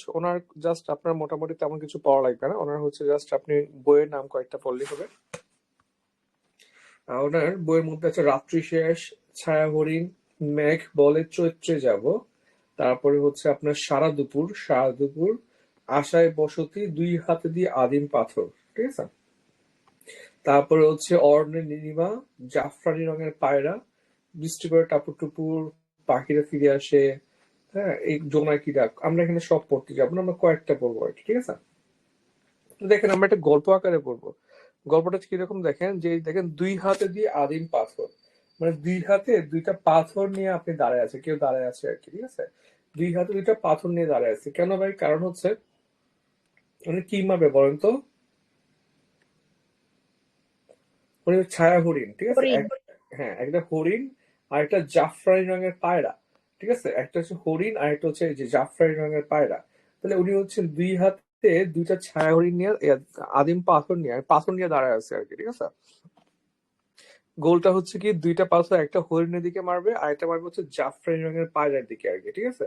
সহজ। ওনার জাস্ট আপনার মোটামুটি তেমন কিছু পড়া লাগবে না। ওনার হচ্ছে জাস্ট আপনি বইয়ের নাম কয়েকটা পড়লেই হবে। ওনার বইয়ের মধ্যে আছে রাত্রি শেষ, ছায়া হরিণ, মেঘ বলে চৈত্রে যাব, তারপরে হচ্ছে আপনার সারা দুপুর, আশায় বসতি, দুই হাতে দিয়ে আদিম পাথর, ঠিক আছে। তারপরে হচ্ছে অরণ্যের নীলিমা, জাফরানি রঙের পায়রা, বৃষ্টি করে টাপুর টুপুর, পাখিরা ফিরে আসে, হ্যাঁ, এই জোনাকি ডাক। আমরা এখানে সব পড়তে যাবো না, আমরা কয়েকটা পড়বো আর কি, ঠিক আছে। তো দেখেন আমরা একটা গল্প আকারে পড়বো। গল্পটা কিরকম দেখেন, যে দেখেন দুই হাতে দিয়ে আদিম পাথর, মানে দুই হাতে দুইটা পাথর নিয়ে আপনি দাঁড়ায় আছে, কেউ দাঁড়ায় আছে আর কি, ঠিক আছে। দুই হাতে দুইটা পাথর নিয়ে দাঁড়ায় আছে কেন ভাই? কারণ হচ্ছে উনি কি মারবে বলেন তো? উনি ছায়া হরিণ, ঠিক আছে। হরিণ। হ্যাঁ, একটা হরিণ আর একটা জাফরানি রঙের পায়রা, ঠিক আছে। একটা হচ্ছে হরিণ আর একটা হচ্ছে এই যে জাফরানি রঙের পায়রা। তাহলে উনি হচ্ছেন দুই হাতে দুইটা ছায়া হরিণ নিয়ে আদিম পাথর নিয়ে দাঁড়ায় আছে আর কি, ঠিক আছে। গোলটা হচ্ছে কি, দুইটা পাথর একটা হরিণের দিকে মারবে আর একটা মারবে হচ্ছে জাফরানি রঙের পায়রার দিকে আর কি, ঠিক আছে।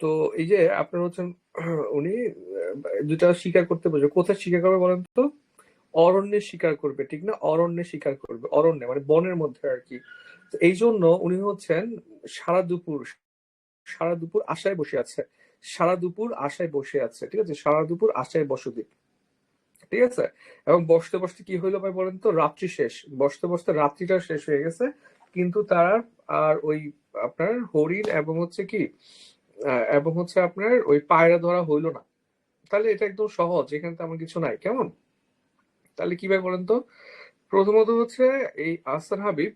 তো এই যে আপনার হচ্ছেন উনি দুইটা শিকার করতে বলছে। কোথায় শিকার করবে বলেন তো? অরণ্যে শিকার করবে, ঠিক না? অরণ্যে শিকার করবে, অরণ্যে মানে বনের মধ্যে আর কি। তো এই জন্য উনি হচ্ছেন সারা দুপুর, আশায় বসে আছে। সারা দুপুর আশায় বসে আছে, ঠিক আছে। সারা দুপুর আশায় বসতি, ঠিক আছে। এবং বসতে বসতে কি হইলো ভাই বলেন তো? রাত্রি শেষ। বসতে বসতে রাত্রিটা শেষ হয়ে গেছে, কিন্তু তার আর ওই আপনার হরিণ এবং হচ্ছে কি এবং হচ্ছে আপনার ওই পায়রা ধরা হইলো না। তাহলে এটা একদম সহজ, এখানে তেমন কিছু নাই, কেমন? তাহলে কি ভাই বলেন তো? প্রথমত হচ্ছে এই আহসান হাবিব,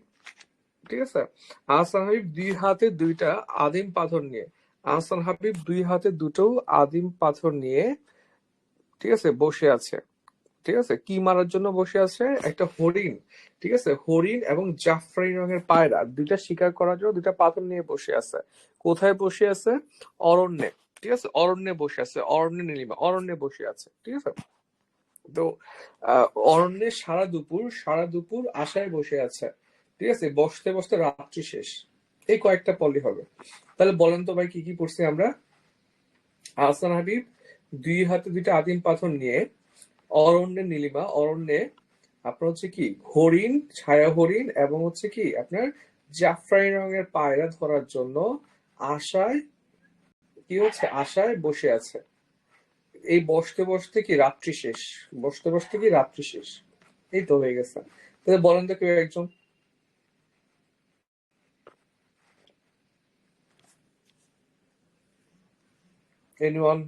ঠিক আছে। আহসান হাবিব দুই হাতে দুইটা আদিম পাথর নিয়ে, আহসান হাবিব দুই হাতে দুটো আদিম পাথর নিয়ে, ঠিক আছে, বসে আছে। ঠিক আছে, কি মারার জন্য বসে আছে? একটা হরিণ, ঠিক আছে। হরিণ এবং জাফরানি রঙের পায়রা দুইটা শিকার করার জন্য দুইটা পাথর নিয়ে বসে আছে। কোথায় বসে আছে? অরণ্যে, ঠিক আছে। অরণ্যে বসে আছে, অরণ্যে নীলিমা, অরণ্যে বসে আছে, ঠিক আছে। তো অরণ্যে সারা দুপুর আশায় বসে আছে, ঠিক আছে। বসতে বসতে রাত্রি শেষ। এই কয়েকটা পলি হবে। তাহলে বলেন তো ভাই কি কি পড়ছি আমরা? আহসান হাবিব দুই হাতে দুইটা আদিম পাথর নিয়ে অরণ্যে নীলিমা, অরণ্যে আপনার হচ্ছে কি হরিণ, ছায়া হরিণ এবং হচ্ছে কি আপনার জাফরানি রঙের পায়রা ধরার জন্য আশায়, কি হচ্ছে, আশায় বসে আছে। এই বসতে বসতে কি রাত্রি শেষ, বসতে বসতে কি রাত্রি শেষ। এই তো হয়ে গেছে। তাহলে বলেন তো কেউ একজন। এনিওয়ান?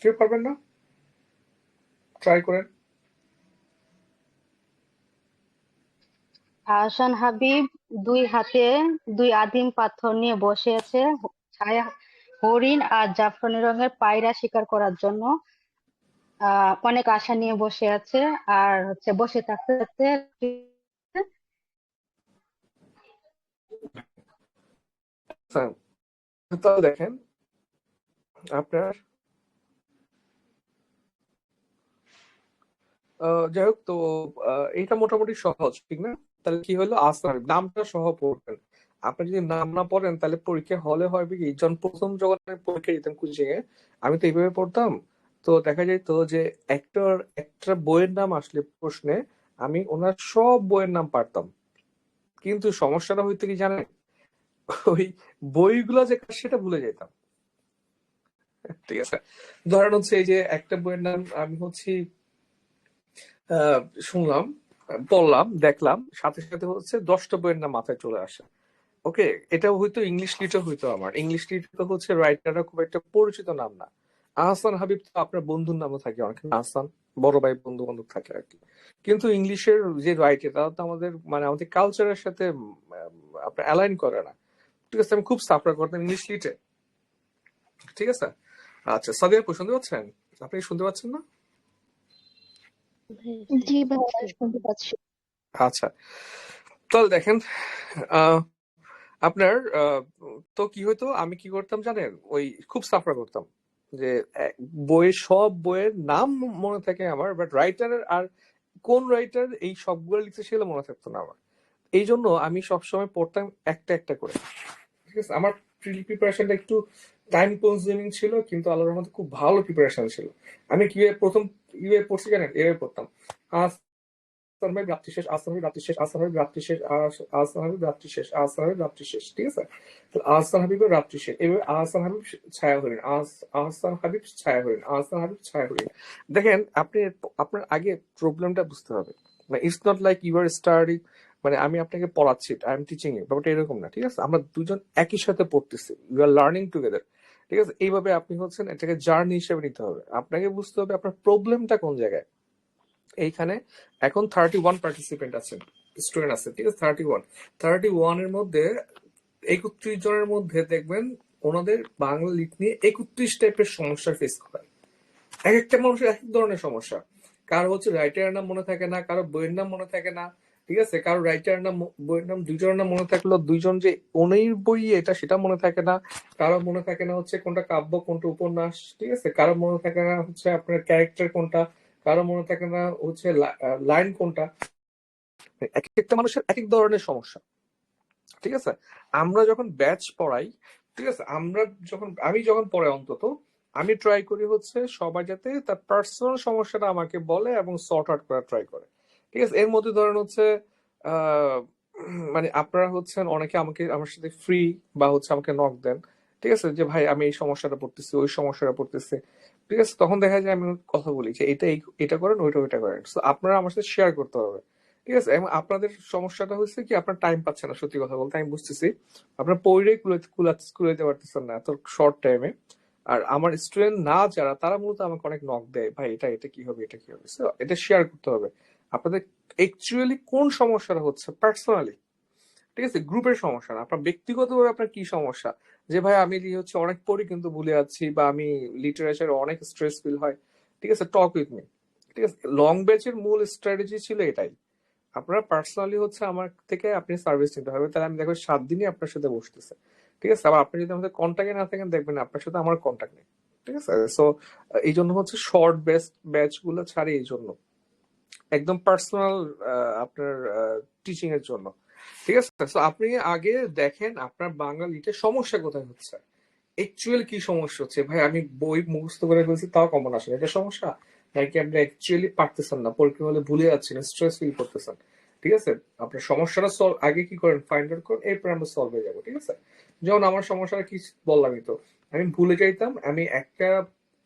কেউ পারবেন না? ট্রাই করেন। আহসান হাবিব দুই হাতে দুই আদিম পাথর নিয়ে বসে আছে, ছায়া হরিণ আর জাফরানি রঙের পায়রা শিকার করার জন্য অনেক আশা নিয়ে বসে আছে। আর হচ্ছে বসে থাকতে থাকতে তাহলে দেখেন আপনার যাই হোক, তো এটা মোটামুটি সহজ, ঠিক না? তাহলে কি হলো, আসার নামটা সহ পড়বেন। আপনি যদি নাম না পড়েন তাহলে পরীক্ষা হলে হবে কি, যখন প্রথম যখন আমি পরীক্ষা দিতাম কোচিং এ, আমি তো এইভাবে পড়তাম। তো দেখা যেত যে একটা বইয়ের নাম আসলে প্রশ্নে আমি ওনার সব বইয়ের নাম পারতাম, কিন্তু সমস্যাটা হইতো কি জানেন, ওই বইগুলো যে কার সেটা ভুলে যেতাম, ঠিক আছে। ধরেন হচ্ছে এই যে একটা বইয়ের নাম আমি হচ্ছে আহ, শুনলাম, পড়লাম, দেখলাম, সাথে সাথে হচ্ছে 10টা বইয়ের নাম মাথায় চলে আসে। ওকে, এটাও হয়তো ইংলিশ লিটে হইতো। আমার ইংলিশ লিটে তো হচ্ছে রাইটাররা খুব একটা পরিচিত নাম না। আহসান হাবিব তো আপনার বন্ধুর নামও থাকে, অনেক আহসান বড় ভাই বন্ধু বান্ধব থাকে আর কি। কিন্তু ইংলিশের যে রাইটার তারা তো আমাদের মানে আমাদের কালচারের সাথে আপনার অ্যালাইন করে না, ঠিক আছে। আমি খুব সাফার করতাম ইংলিশ লিটে, ঠিক আছে। আচ্ছা সাদিয়া আপু শুনতে পাচ্ছেন? আপনি শুনতে পাচ্ছেন না? জি ভাইয়া, শুনতে পাচ্ছি। আচ্ছা, তাহলে দেখেন আহ আপনার তো কি হতো, আমি কি করতাম জানেন, ওই খুব সাফার করতাম যে বইয়ের সব বইয়ের নাম মনে থাকে আমার, বাট রাইটারের আর কোন রাইটার এই সবগুলো লিখছে সেগুলো মনে থাকতো না আমার। এই জন্য আমি সবসময় পড়তাম একটা একটা করে, ঠিক আছে। আমার প্রিপারেশনটা একটু টাইম কনজিউমিং ছিল, কিন্তু আল্লাহর রহমতে খুব ভালো প্রিপারেশন ছিল। আমি কিভাবে প্রথম কিভাবে পড়ছি জানেন, এভাবে পড়তাম: আহসান ভাই রাত্রি শেষ, আহসান ভাই রাত্রি শেষ, আহসান ভাই রাত্রি শেষ, আহসান হাবিব রাত্রি শেষ, আহসান হাবিব রাত্রি শেষ, ঠিক আছে। তো আহসান হাবিবের রাত্রি শেষ, এভাবে আহসান হাবিব ছায়া হরিণ, আহসান হাবিব ছায়া হরিণ, আহসান হাবিব ছায়া হরিণ। দেখেন আপনি আপনার আগে প্রবলেমটা বুঝতে হবে। মানে it's not like you are studying, মানে আমি আপনাকে পড়াচ্ছি, আই এম টিচিং ইউ, ব্যাপারটা এরকম না, ঠিক আছে। আমরা দুজন একই সাথে পড়তেছি, ইউ আর লার্নিং টুগেদার, ঠিক আছে। এইভাবে আপনি হচ্ছেন এটাকে জার্নি হিসেবে নিতে হবে। আপনাকে বুঝতে হবে আপনার প্রবলেমটা কোন জায়গায়। এইখানে এখন 31 পার্টিসিপেন্ট আছেন, স্টুডেন্ট আছে, ঠিক আছে। 31 এর মধ্যে 31 জনের মধ্যে দেখবেন ওনাদের বাংলা লিখ নিয়ে 31 টাইপের সমস্যা ফেস করে। এক একটা মানুষের এক এক ধরনের সমস্যা। কারো হচ্ছে রাইটারের নাম মনে থাকে না, কারো বইয়ের নাম মনে থাকে না, ঠিক আছে। কারো রাইটারের নাম বইয়ের নাম দুইজনের নাম মনে থাকলো, দুইজন যে ওনের বই এটা সেটা মনে থাকে না। কারো মনে থাকে না হচ্ছে কোনটা কাব্য কোনটা উপন্যাস, ঠিক আছে। কারো মনে থাকে না হচ্ছে আপনার ক্যারেক্টার কোনটা, কারো মনে থাকে না হচ্ছে লাইন কোনটা। এক একটা মানুষের এক এক ধরনের সমস্যা, ঠিক আছে। আমরা যখন ব্যাচ পড়াই, ঠিক আছে, আমি যখন পড়াই অন্তত আমি ট্রাই করি হচ্ছে সবাই যাতে তার পার্সোনাল সমস্যাটা আমাকে বলে এবং সর্ট আউট করার ট্রাই করে, ঠিক আছে। এর মধ্যে ধরেন হচ্ছে আহ মানে আপনারা হচ্ছেন অনেকে আমাকে আমার সাথে ফ্রি বা হচ্ছে আমাকে নক দেন, ঠিক আছে, যে ভাই আমি এই সমস্যাটা পড়তেছি ওই সমস্যাটা পড়তেছি, ঠিক আছে। তখন দেখা যায় আমি কথা বলি যে এটা করেন ওইটা করেন, তো আপনারা আমার সাথে শেয়ার করতে হবে, ঠিক আছে। এবং আপনাদের সমস্যাটা হচ্ছে কি আপনার টাইম পাচ্ছে না, সত্যি কথা বলতে আমি বুঝতেছি। আপনার পড়ে কুলাইতে পারতেছেন না এত শর্ট টাইমে। আর আমার স্টুডেন্ট না যারা, তারা মূলত আমাকে অনেক নক দেয়, ভাই এটা কি হবে, এটা কি হবে। So, এটা শেয়ার করতে হবে আপনাদের অ্যাকচুয়ালি কোন সমস্যাটা হচ্ছে পার্সোনালি, ঠিক আছে। গ্রুপের সমস্যা না, আপনার ব্যক্তিগতভাবে আপনার কি সমস্যা। যে ভাই আমি হচ্ছে অনেক পড়ি কিন্তু ভুলে যাচ্ছি, বা আমি লিটারেচারে অনেক স্ট্রেস ফিল হয়, ঠিক আছে, টক উইথ মি, ঠিক আছে। লং ব্যাচের মূল স্ট্র্যাটেজি ছিল এটাই। আপনার পার্সোনালি হচ্ছে আমার থেকে আপনি সার্ভিস নিতে হবে, তাহলে আমি দেখবো 7 দিনই আপনার সাথে বসতেছে, ঠিক আছে। আবার আপনি যদি আমাদের কন্ট্যাক্টে না থাকেন দেখবেন আপনার সাথে আমার কন্ট্যাক্ট নেই, ঠিক আছে। সো এই জন্য হচ্ছে শর্ট ব্যাচ গুলো ছাড়ি এই জন্য, একদম পার্সোনাল আপনার টিচিং এর জন্য, ঠিক আছে। তো আপনি আগে দেখেন আপনার বাঙালিতে সমস্যা কোথায় হচ্ছে, অ্যাকচুয়ালি কি সমস্যা হচ্ছে। ভাই আমি বই মুখস্থ করে ফেলছি তাও কমন আসে, এটা সমস্যা, নাকি আপনি অ্যাকচুয়ালি পারতেছেন না, পরীক্ষা হলে ভুলে যাচ্ছেন, স্ট্রেস ফিল করতেছেন, ঠিক আছে। আপনার সমস্যাটা সলভ আগে কি করেন, ফাইন্ড আউট করেন, এরপর আমরা সলভ হয়ে যাবো, ঠিক আছে। যেমন আমার সমস্যাটা কি বললামই তো, আমি ভুলে যাইতাম, আমি একটা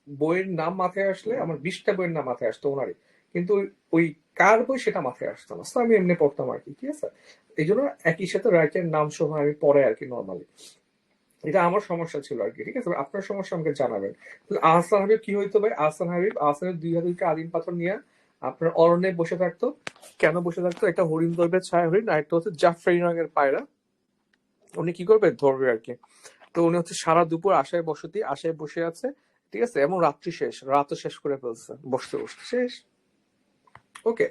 বইয়ের নাম মাথায় আসলে আমার 20টা বইয়ের নাম মাথায় আসতো ওনারই, কিন্তু ওই কার বই সেটা মাথায় আসতো না। তো আমি এমনি পড়তাম আর কি, ঠিক আছে। এই জন্য একই সাথে রাইটার নাম সহ আমি পড়ে আর কি নর্মালি। এটা আমার সমস্যা ছিল আর কি, ঠিক আছে। আপনার সমস্যা আমাকে জানাবেন। তাহলে আহসান হাবিব কি হইতো ভাই, আহসানের 2 হাতে আদিম পাথর নিয়ে আপনার অরণ্যে বসে থাকতো। কেন বসে থাকতো, একটা হরিণ ধরবে, ছায়া হরিণ, আর একটা হচ্ছে জাফরানি রঙের পায়রা। উনি কি করবে, ধরবে আর কি। তো উনি হচ্ছে সারা দুপুর আশায় বসে আছে, ঠিক আছে। এবং রাত্রি শেষ, রাতও শেষ করে ফেলছে বসতে বসতে শেষ। ওকে,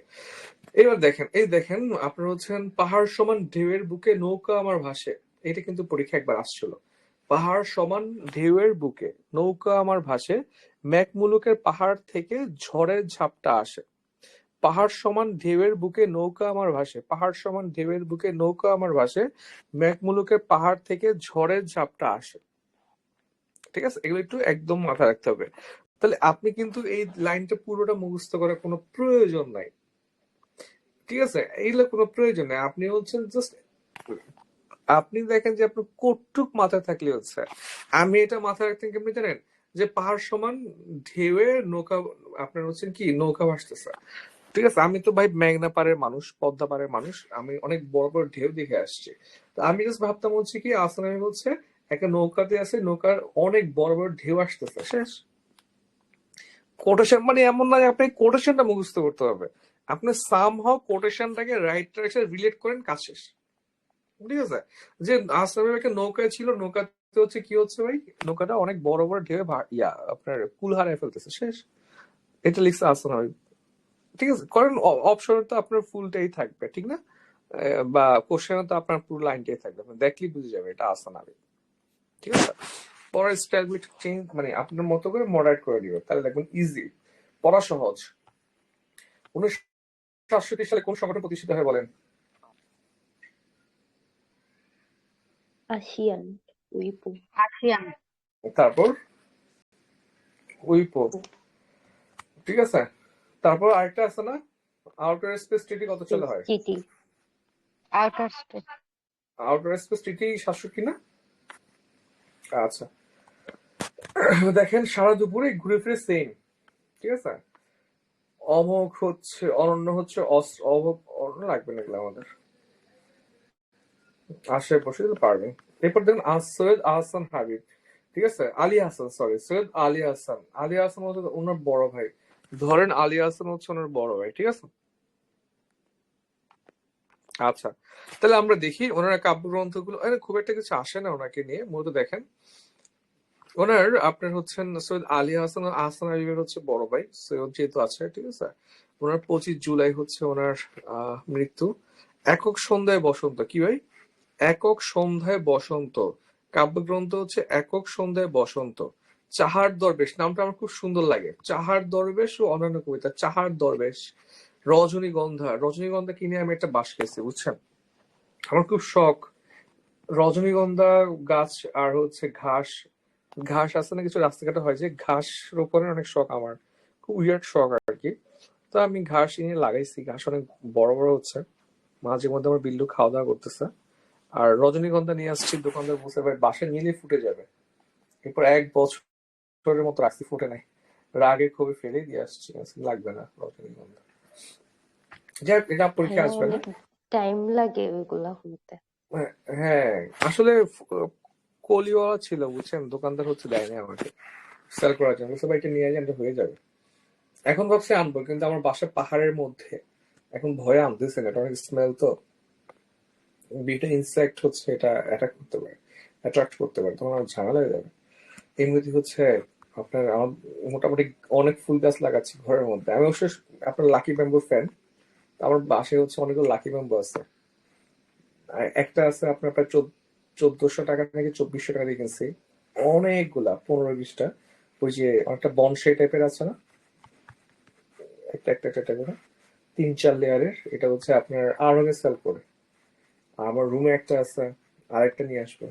এবার দেখেন, এই দেখেন আপনার হচ্ছেন পাহাড় সমান ঢেউয়ের বুকে নৌকা আমার ভাসে। এটা কিন্তু পরীক্ষা একবার আসছিল। পাহাড় সমান ঢেউয়ের বুকে নৌকা আমার ভাসে, মেঘ মুলুকের পাহাড় থেকে ঝড়ের ঝাপটা আসে। পাহাড় সমান ঢেউয়ের বুকে নৌকা আমার ভাসে, পাহাড় সমান ঢেউয়ের বুকে নৌকা আমার ভাসে, মেঘ মুলুকের পাহাড় থেকে ঝড়ের ঝাপটা আসে, ঠিক আছে। এগুলো একটু একদম মাথায় রাখতে হবে। তাহলে আপনি কিন্তু এই লাইনটা পুরোটা মুখস্থ করার কোনো প্রয়োজন নাই, ঠিক আছে। এইগুলো কোনো প্রয়োজন নেই, আপনি হচ্ছেন জাস্ট আপনি দেখেন যে আপনার কটুক মাথায় থাকলে হচ্ছে। আমি এটা মাথায় রাখতেন কেমনি জানেন, যে পাহাড় সমান ঢেউয়ে নৌকা, আপনার হচ্ছেন কি নৌকা ভাসতেছে, ঠিক আছে। আমি তো ভাই মেঘনা পাড়ের মানুষ, পদ্মা পাড়ের মানুষ, আমি অনেক বড় বড় ঢেউ দেখে আসছি। তো আমি জাস্ট ভাবতাম হচ্ছে কি আসামে হচ্ছে একটা নৌকাতে আছে, নৌকার অনেক বড় বড় ঢেউ আসতেছে, শেষ। কোটেশন মানে এমন না যে আপনি কোটেশনটা মুখস্থ করতে হবে, আপনি সামহাও কোটেশনটাকে রাইট সাথে রিলেট করেন, কাজ শেষ, ঠিক আছে। যে আসামের একটা নৌকায় ছিল, নৌকাতে হচ্ছে কি হচ্ছে ভাই, নৌকাটা অনেক বড় বড় ঢেউ আপনার কুল হারায় ফেলতেছে, শেষ। এটা লিখছে আসাম, ঠিক আছে। কারণ অপশনে তো আপনার ফুলটাই থাকবে, ঠিক না। বা কোশ্চেনে তো আপনার পুরো লাইনটাই থাকবে, আপনি দেখলেই বুঝে যাবে এটা আসান আবি, ঠিক আছে। পড়ার স্টাইল একটু চেঞ্জ, মানে আপনার মতো করে মডারেট করে দিবে, তাহলে দেখবেন ইজি, পড়া সহজ। সালে কোন সংগঠন প্রতিষ্ঠিত হয় বলেন? আসিয়ান, উইপো। আসিয়ান। তারপর উইপো, ঠিক আছে। তারপর আরেকটা আছে না, আউটার স্পেস ট্রিটি কত সালে হয়? চিটি। Outer space. আউটার স্পেস ট্রিটি 67 না? আচ্ছা, দেখেন সারা দুপুরে ঘুরে ফিরে সেম, ঠিক আছে। অমোঘ হচ্ছে, অনন্য হচ্ছে, অনন্য লাগবে না এগুলো আমাদের, আশেপাশে পারবেন। এরপর দেখুন সৈয়দ আহসান হাবিব, ঠিক আছে, আলী হাসান, সরি সৈয়দ আলী হাসান। আলী হাসান হচ্ছে ওনার বড় ভাই, ধরেন আলী হাসান হচ্ছে ওনার বড় ভাই, ঠিক আছে। আচ্ছা, তাহলে আমরা দেখি ওনার কাব্যগ্রন্থগুলো, খুব একটা কিছু আসে না ওনাকে নিয়ে, মূলত দেখেন ওনার আপনার হচ্ছেন সৈয়দ আলী হাসান, আহসান হাবিবের হচ্ছে বড় ভাই, সৈয়দ যেহেতু আছে, ঠিক আছে। ওনার 25 জুলাই হচ্ছে ওনার মৃত্যু। একক সন্ধ্যায় বসন্ত, কি ভাই? একক সন্ধ্যায় বসন্ত, কাব্যগ্রন্থ হচ্ছে একক সন্ধ্যায় বসন্ত। চাহার দরবেশ, নামটা আমার খুব সুন্দর লাগে, চাহার দরবেশ ও অন্যান্য কবিতা, চাহার দরবেশ। রজনীগন্ধা, রজনীগন্ধা কিনে আমি একটা বাঁশ খেয়েছি, বুঝছেন। আমার খুব শখ রজনীগন্ধা গাছ, আর হচ্ছে ঘাস, ঘাস আছে না কিছু রাস্তাঘাটে হয় যে, ঘাস রোপণের অনেক শখ আমার, খুব উইয়ার্ড শখ আর কি। তো আমি ঘাস এনে লাগাইছি, ঘাস অনেক বড় বড় হচ্ছে, মাঝে মধ্যে আমার বিল্লু খাওয়া দাওয়া করতেছে। আর রজনীগন্ধা নিয়ে আসছি, দোকানদার বসে ভাই বাসে নিলে ফুটে যাবে। এরপর 1 বছরের মতো রাখছি, ফুটে নাই, রাগে খুবই ফেলে দিয়ে আসছি, লাগবে না রজনীগন্ধা। যাই হোক, এটা পরীক্ষা আসবে না। টাইম লাগে ওইগুলা হতে। হ্যাঁ, আসলে কলিওয়ালা ছিল, বুঝছেন, দোকানদার হচ্ছে দেয়নি আমাকে সেল করার জন্য, সবাই এটা নিয়ে যান, হয়ে যাবে। এখন ভাবছি আনবো, কিন্তু আমার বাসা পাহাড়ের মধ্যে, এখন ভয়ে আনতেছে না, এটা অনেক স্মেল তো, বিটা ইনসেক্ট হচ্ছে এটা অ্যাটাক করতে পারে, অ্যাট্রাক্ট করতে পারে, তখন আমার ঝামেলা হয়ে যাবে। এমনিতে হচ্ছে আপনার আমার মোটামুটি অনেক ফুল গাছ লাগাচ্ছি ঘরের মধ্যে। আমি অবশ্য আপনার লাকি ব্যাম্বুর ফ্যান, আমার বাসায় হচ্ছে অনেকগুলো লাকি ব্যাম্বু আছে। আর একটা আছে আপনার প্রায় 1400 টাকা নাকি 2400 টাকা দিয়ে কিনছি, অনেকগুলা 15-20টা, ওই যে অনেকটা বনসাই টাইপের আছে না, একটা একটা একটা একটা করে 3-4 লেয়ারের, এটা হচ্ছে আপনার আড়ঙে সেল করে। আর আমার রুমে একটা আছে, আর একটা নিয়ে আসবো।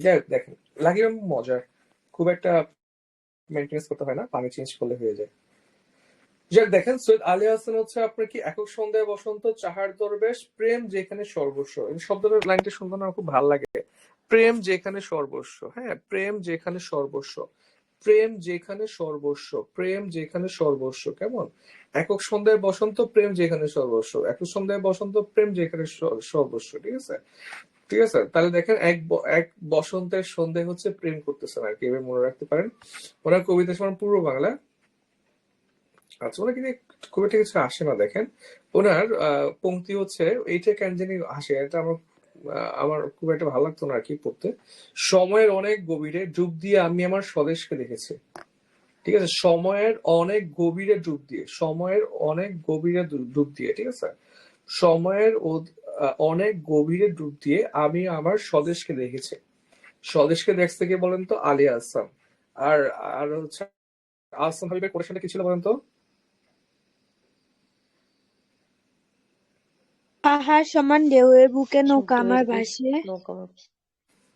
যাই হোক, দেখেন লাকি ব্যাম্বু মজার, খুব একটা মেনটেন্স করতে হয় না, পানি চেঞ্জ করলে হয়ে যায়। যাক, দেখেন সৈয়দ আলী হাসান হচ্ছে আপনার কি একক সন্ধ্যায় বসন্ত, চাহার দরবেশ, প্রেম যেখানে সর্বস্ব, এই শব্দটার লাইনটা শুনতে আমার খুব ভালো লাগে। প্রেম যেখানে সর্বস্ব, হ্যাঁ, প্রেম যেখানে সর্বস্ব, প্রেম যেখানে সর্বস্ব, প্রেম যেখানে সর্বস্ব, কেমন? একক সন্ধ্যায় বসন্ত, প্রেম যেখানে সর্বস্ব, একক সন্ধ্যায় বসন্ত, প্রেম যেখানে সর্বস্ব, ঠিক আছে। ঠিক আছে, তাহলে দেখেন এক বসন্তের সন্ধ্যায় হচ্ছে প্রেম করতেছেন আর কি, এবার মনে রাখতে পারেন। ওনার কবিতা শোনান পূর্ব বাংলা। আচ্ছা, ওনার কিন্তু খুব একটা কিছু আসে না, দেখেন ওনার পংক্তি হচ্ছে এইটা কেন জানি আসে, এটা আমার খুব একটা ভালো লাগতো না আর কি পড়তে। সময়ের অনেক গভীরে ডুব দিয়ে আমি আমার স্বদেশকে দেখেছি, ঠিক আছে, সময়ের অনেক গভীরে ডুব দিয়ে, সময়ের অনেক গভীরে ডুব দিয়ে, ঠিক আছে, সময়ের অনেক গভীরে ডুব দিয়ে আমি আমার স্বদেশকে দেখেছি। স্বদেশকে দেখতে গিয়ে বলেন তো আলী আহসান। আর আর হচ্ছে আহসান হাবিবের কোটেশনটা কি ছিল বলেন তো? পাহাড় সমান ঢেউয়ের বুকে নৌকা আমার ঢেউয়ের ভাসে। নৌকা।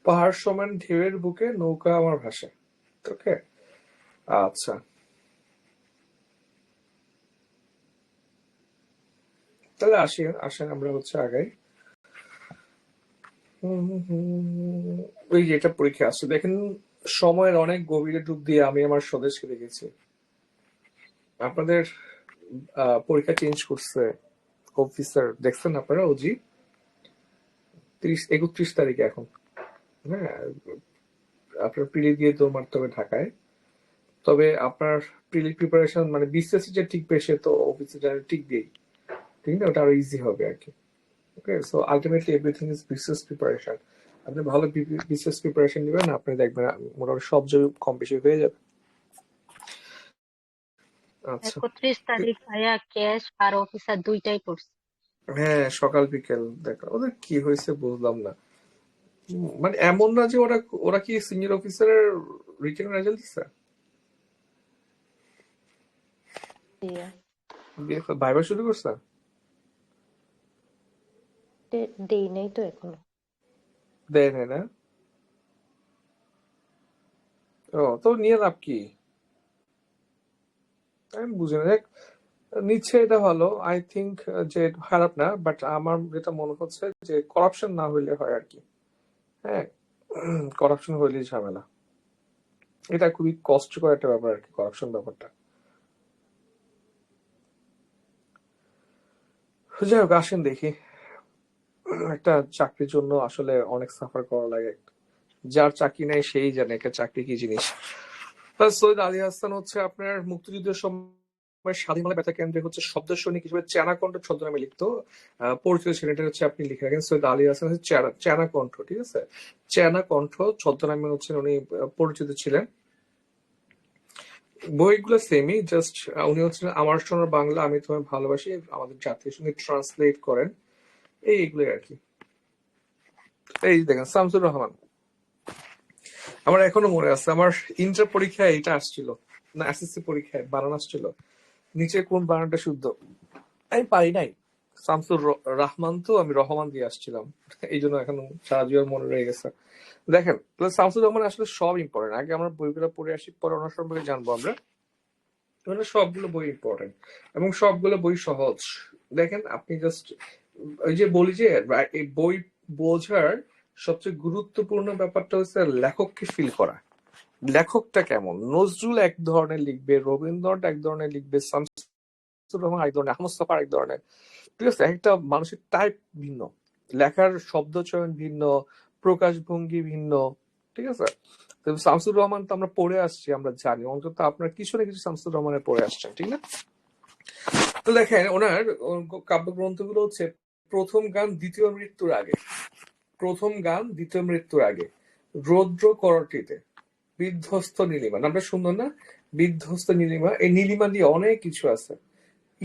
পাহাড় সমান ঢেউয়ের বুকে নৌকা আমার ভাসে, ওকে। আচ্ছা, তাহলে আসেন আমরা হচ্ছে আগাই। ওই যে এটা পরীক্ষা আসছে, দেখেন সময়ের অনেক গভীরে ডুব দিয়ে আমি আমার স্বদেশকে দেখেছি। আপনাদের পরীক্ষা চেঞ্জ করছে অফিসার, দেখছেন আপনারা ওজি 31 তারিখে এখন, হ্যাঁ, আপনার প্রিলি দিয়ে দৌড় মারতে হবে ঢাকায়। তবে আপনার প্রিলি প্রিপারেশন মানে বিসিএসসি যে টিকবে সে তো অফিসে যারা টিক দিয়েই, ঠিক না, ওটা আরো ইজি হবে আর কি। Okay, so ultimately everything is BCS preparation. আপনি ভালো বিসিএস প্রিপারেশন নেবেন, আপনি দেখবেন মোটামুটি সব জব কম বেশি হয়ে যাবে। আচ্ছা, 31 তারিখ ভাইয়া ক্যাশ আর অফিসার দুইটাই পড়ছে। হ্যাঁ, সকাল বিকেল দেখা, ওদের কি হয়েছে বুঝলাম না। মানে এমন না যে ওরা ওরা কি সিনিয়র অফিসারের রিটেন রেজাল্ট দিচ্ছে? ভাইবা শুরু করছে? দেই নাই তো এখনো। দেয় নাই না? ও তো নিয়ে লাভ কি? আমি বুঝি না, দেখ নিচ্ছে এটা ভালো, আই থিঙ্ক যে এটা খারাপ না, বাট আমার যেটা মনে হচ্ছে যে করাপশন না হইলে হয় আর কি। হ্যাঁ, করাপশন হইলেই ঝামেলা। এটা খুবই কষ্টকর একটা ব্যাপার আর কি, করাপশন ব্যাপারটা। যাই হোক, আসেন দেখি। একটা চাকরির জন্য আসলে অনেক সাফার করা লাগে। যার চাকরি নেই সেই জানে একটা চাকরি কি জিনিস। সৈয়দ আলী হাসান হচ্ছে আপনার মুক্তিযুদ্ধের সময় স্বাধীনতা বেতার কেন্দ্রে হচ্ছে শব্দ সৈনিক হিসেবে চেনাকণ্ঠ ছদ্মনামে লিখতো। পরিচিত ছিলেন, এটা হচ্ছে আপনি লিখে রাখেন, সৈয়দ আলী হাসান হচ্ছে চেনাকণ্ঠ, ঠিক আছে? চেনাকণ্ঠ ছদ্মনামে হচ্ছে উনি পরিচিত ছিলেন। বইগুলো সেমই, জাস্ট উনি হচ্ছেন আমার সোনার বাংলা, আমি তোমায় ভালোবাসি, আমাদের জাতীয় সঙ্গীত ট্রান্সলেট করেন, এইগুলোই আর কি। এই দেখেন শামসুর রহমান, আমার এখনো মনে আছে, আমার ইন্টার পরীক্ষায় এটা আসছিল, না এসএসসি পরীক্ষায় বানান আসছিল, নিচে কোন বানানটা শুদ্ধ আমি পারি নাই। শামসুর রহমান তো আমি রহমান দিয়ে আসছিলাম, এই জন্য এখন সারা জীবন মনে রয়ে গেছে। দেখেন, শামসুর রহমান আসলে সব ইম্পর্টেন্ট, আগে আমরা বইগুলো পড়ে আসি, পরে ওনার সম্পর্কে জানবো আমরা। মানে সবগুলো বই ইম্পর্টেন্ট এবং সবগুলো বই সহজ। দেখেন আপনি জাস্ট ওই যে বলি যে এই বই বোঝার সবচেয়ে গুরুত্বপূর্ণ ব্যাপারটা হচ্ছে লেখককে ফিল করা। লেখকটা কেমন, নজরুল এক ধরনের লিখবে, রবীন্দ্রনাথ এক ধরনের লিখবে, শামসুর রহমান এক ধরনের, আহমদ ছফা এক ধরনের, ঠিক আছে? একটা মানুষের টাইপ ভিন্ন, লেখার শব্দ চয়ন ভিন্ন, প্রকাশভঙ্গি ভিন্ন, ঠিক আছে? তো শামসুর রহমান তো আমরা পড়ে আসছি, আমরা জানি, অন্তত আপনার কিছু না কিছু শামসুর রহমানের পড়ে আসছেন, ঠিক না? তো দেখেন ওনার কাব্যগ্রন্থগুলো হচ্ছে প্রথম গান দ্বিতীয় মৃত্যুর আগে, প্রথম গান দ্বিতীয় মৃত্যুর আগে, রৌদ্র করটিতে, বিধ্বস্ত নীলিমা, নামটা সুন্দর না? বিধ্বস্ত নীলিমা, এই নীলিমা দিয়ে অনেক কিছু আছে,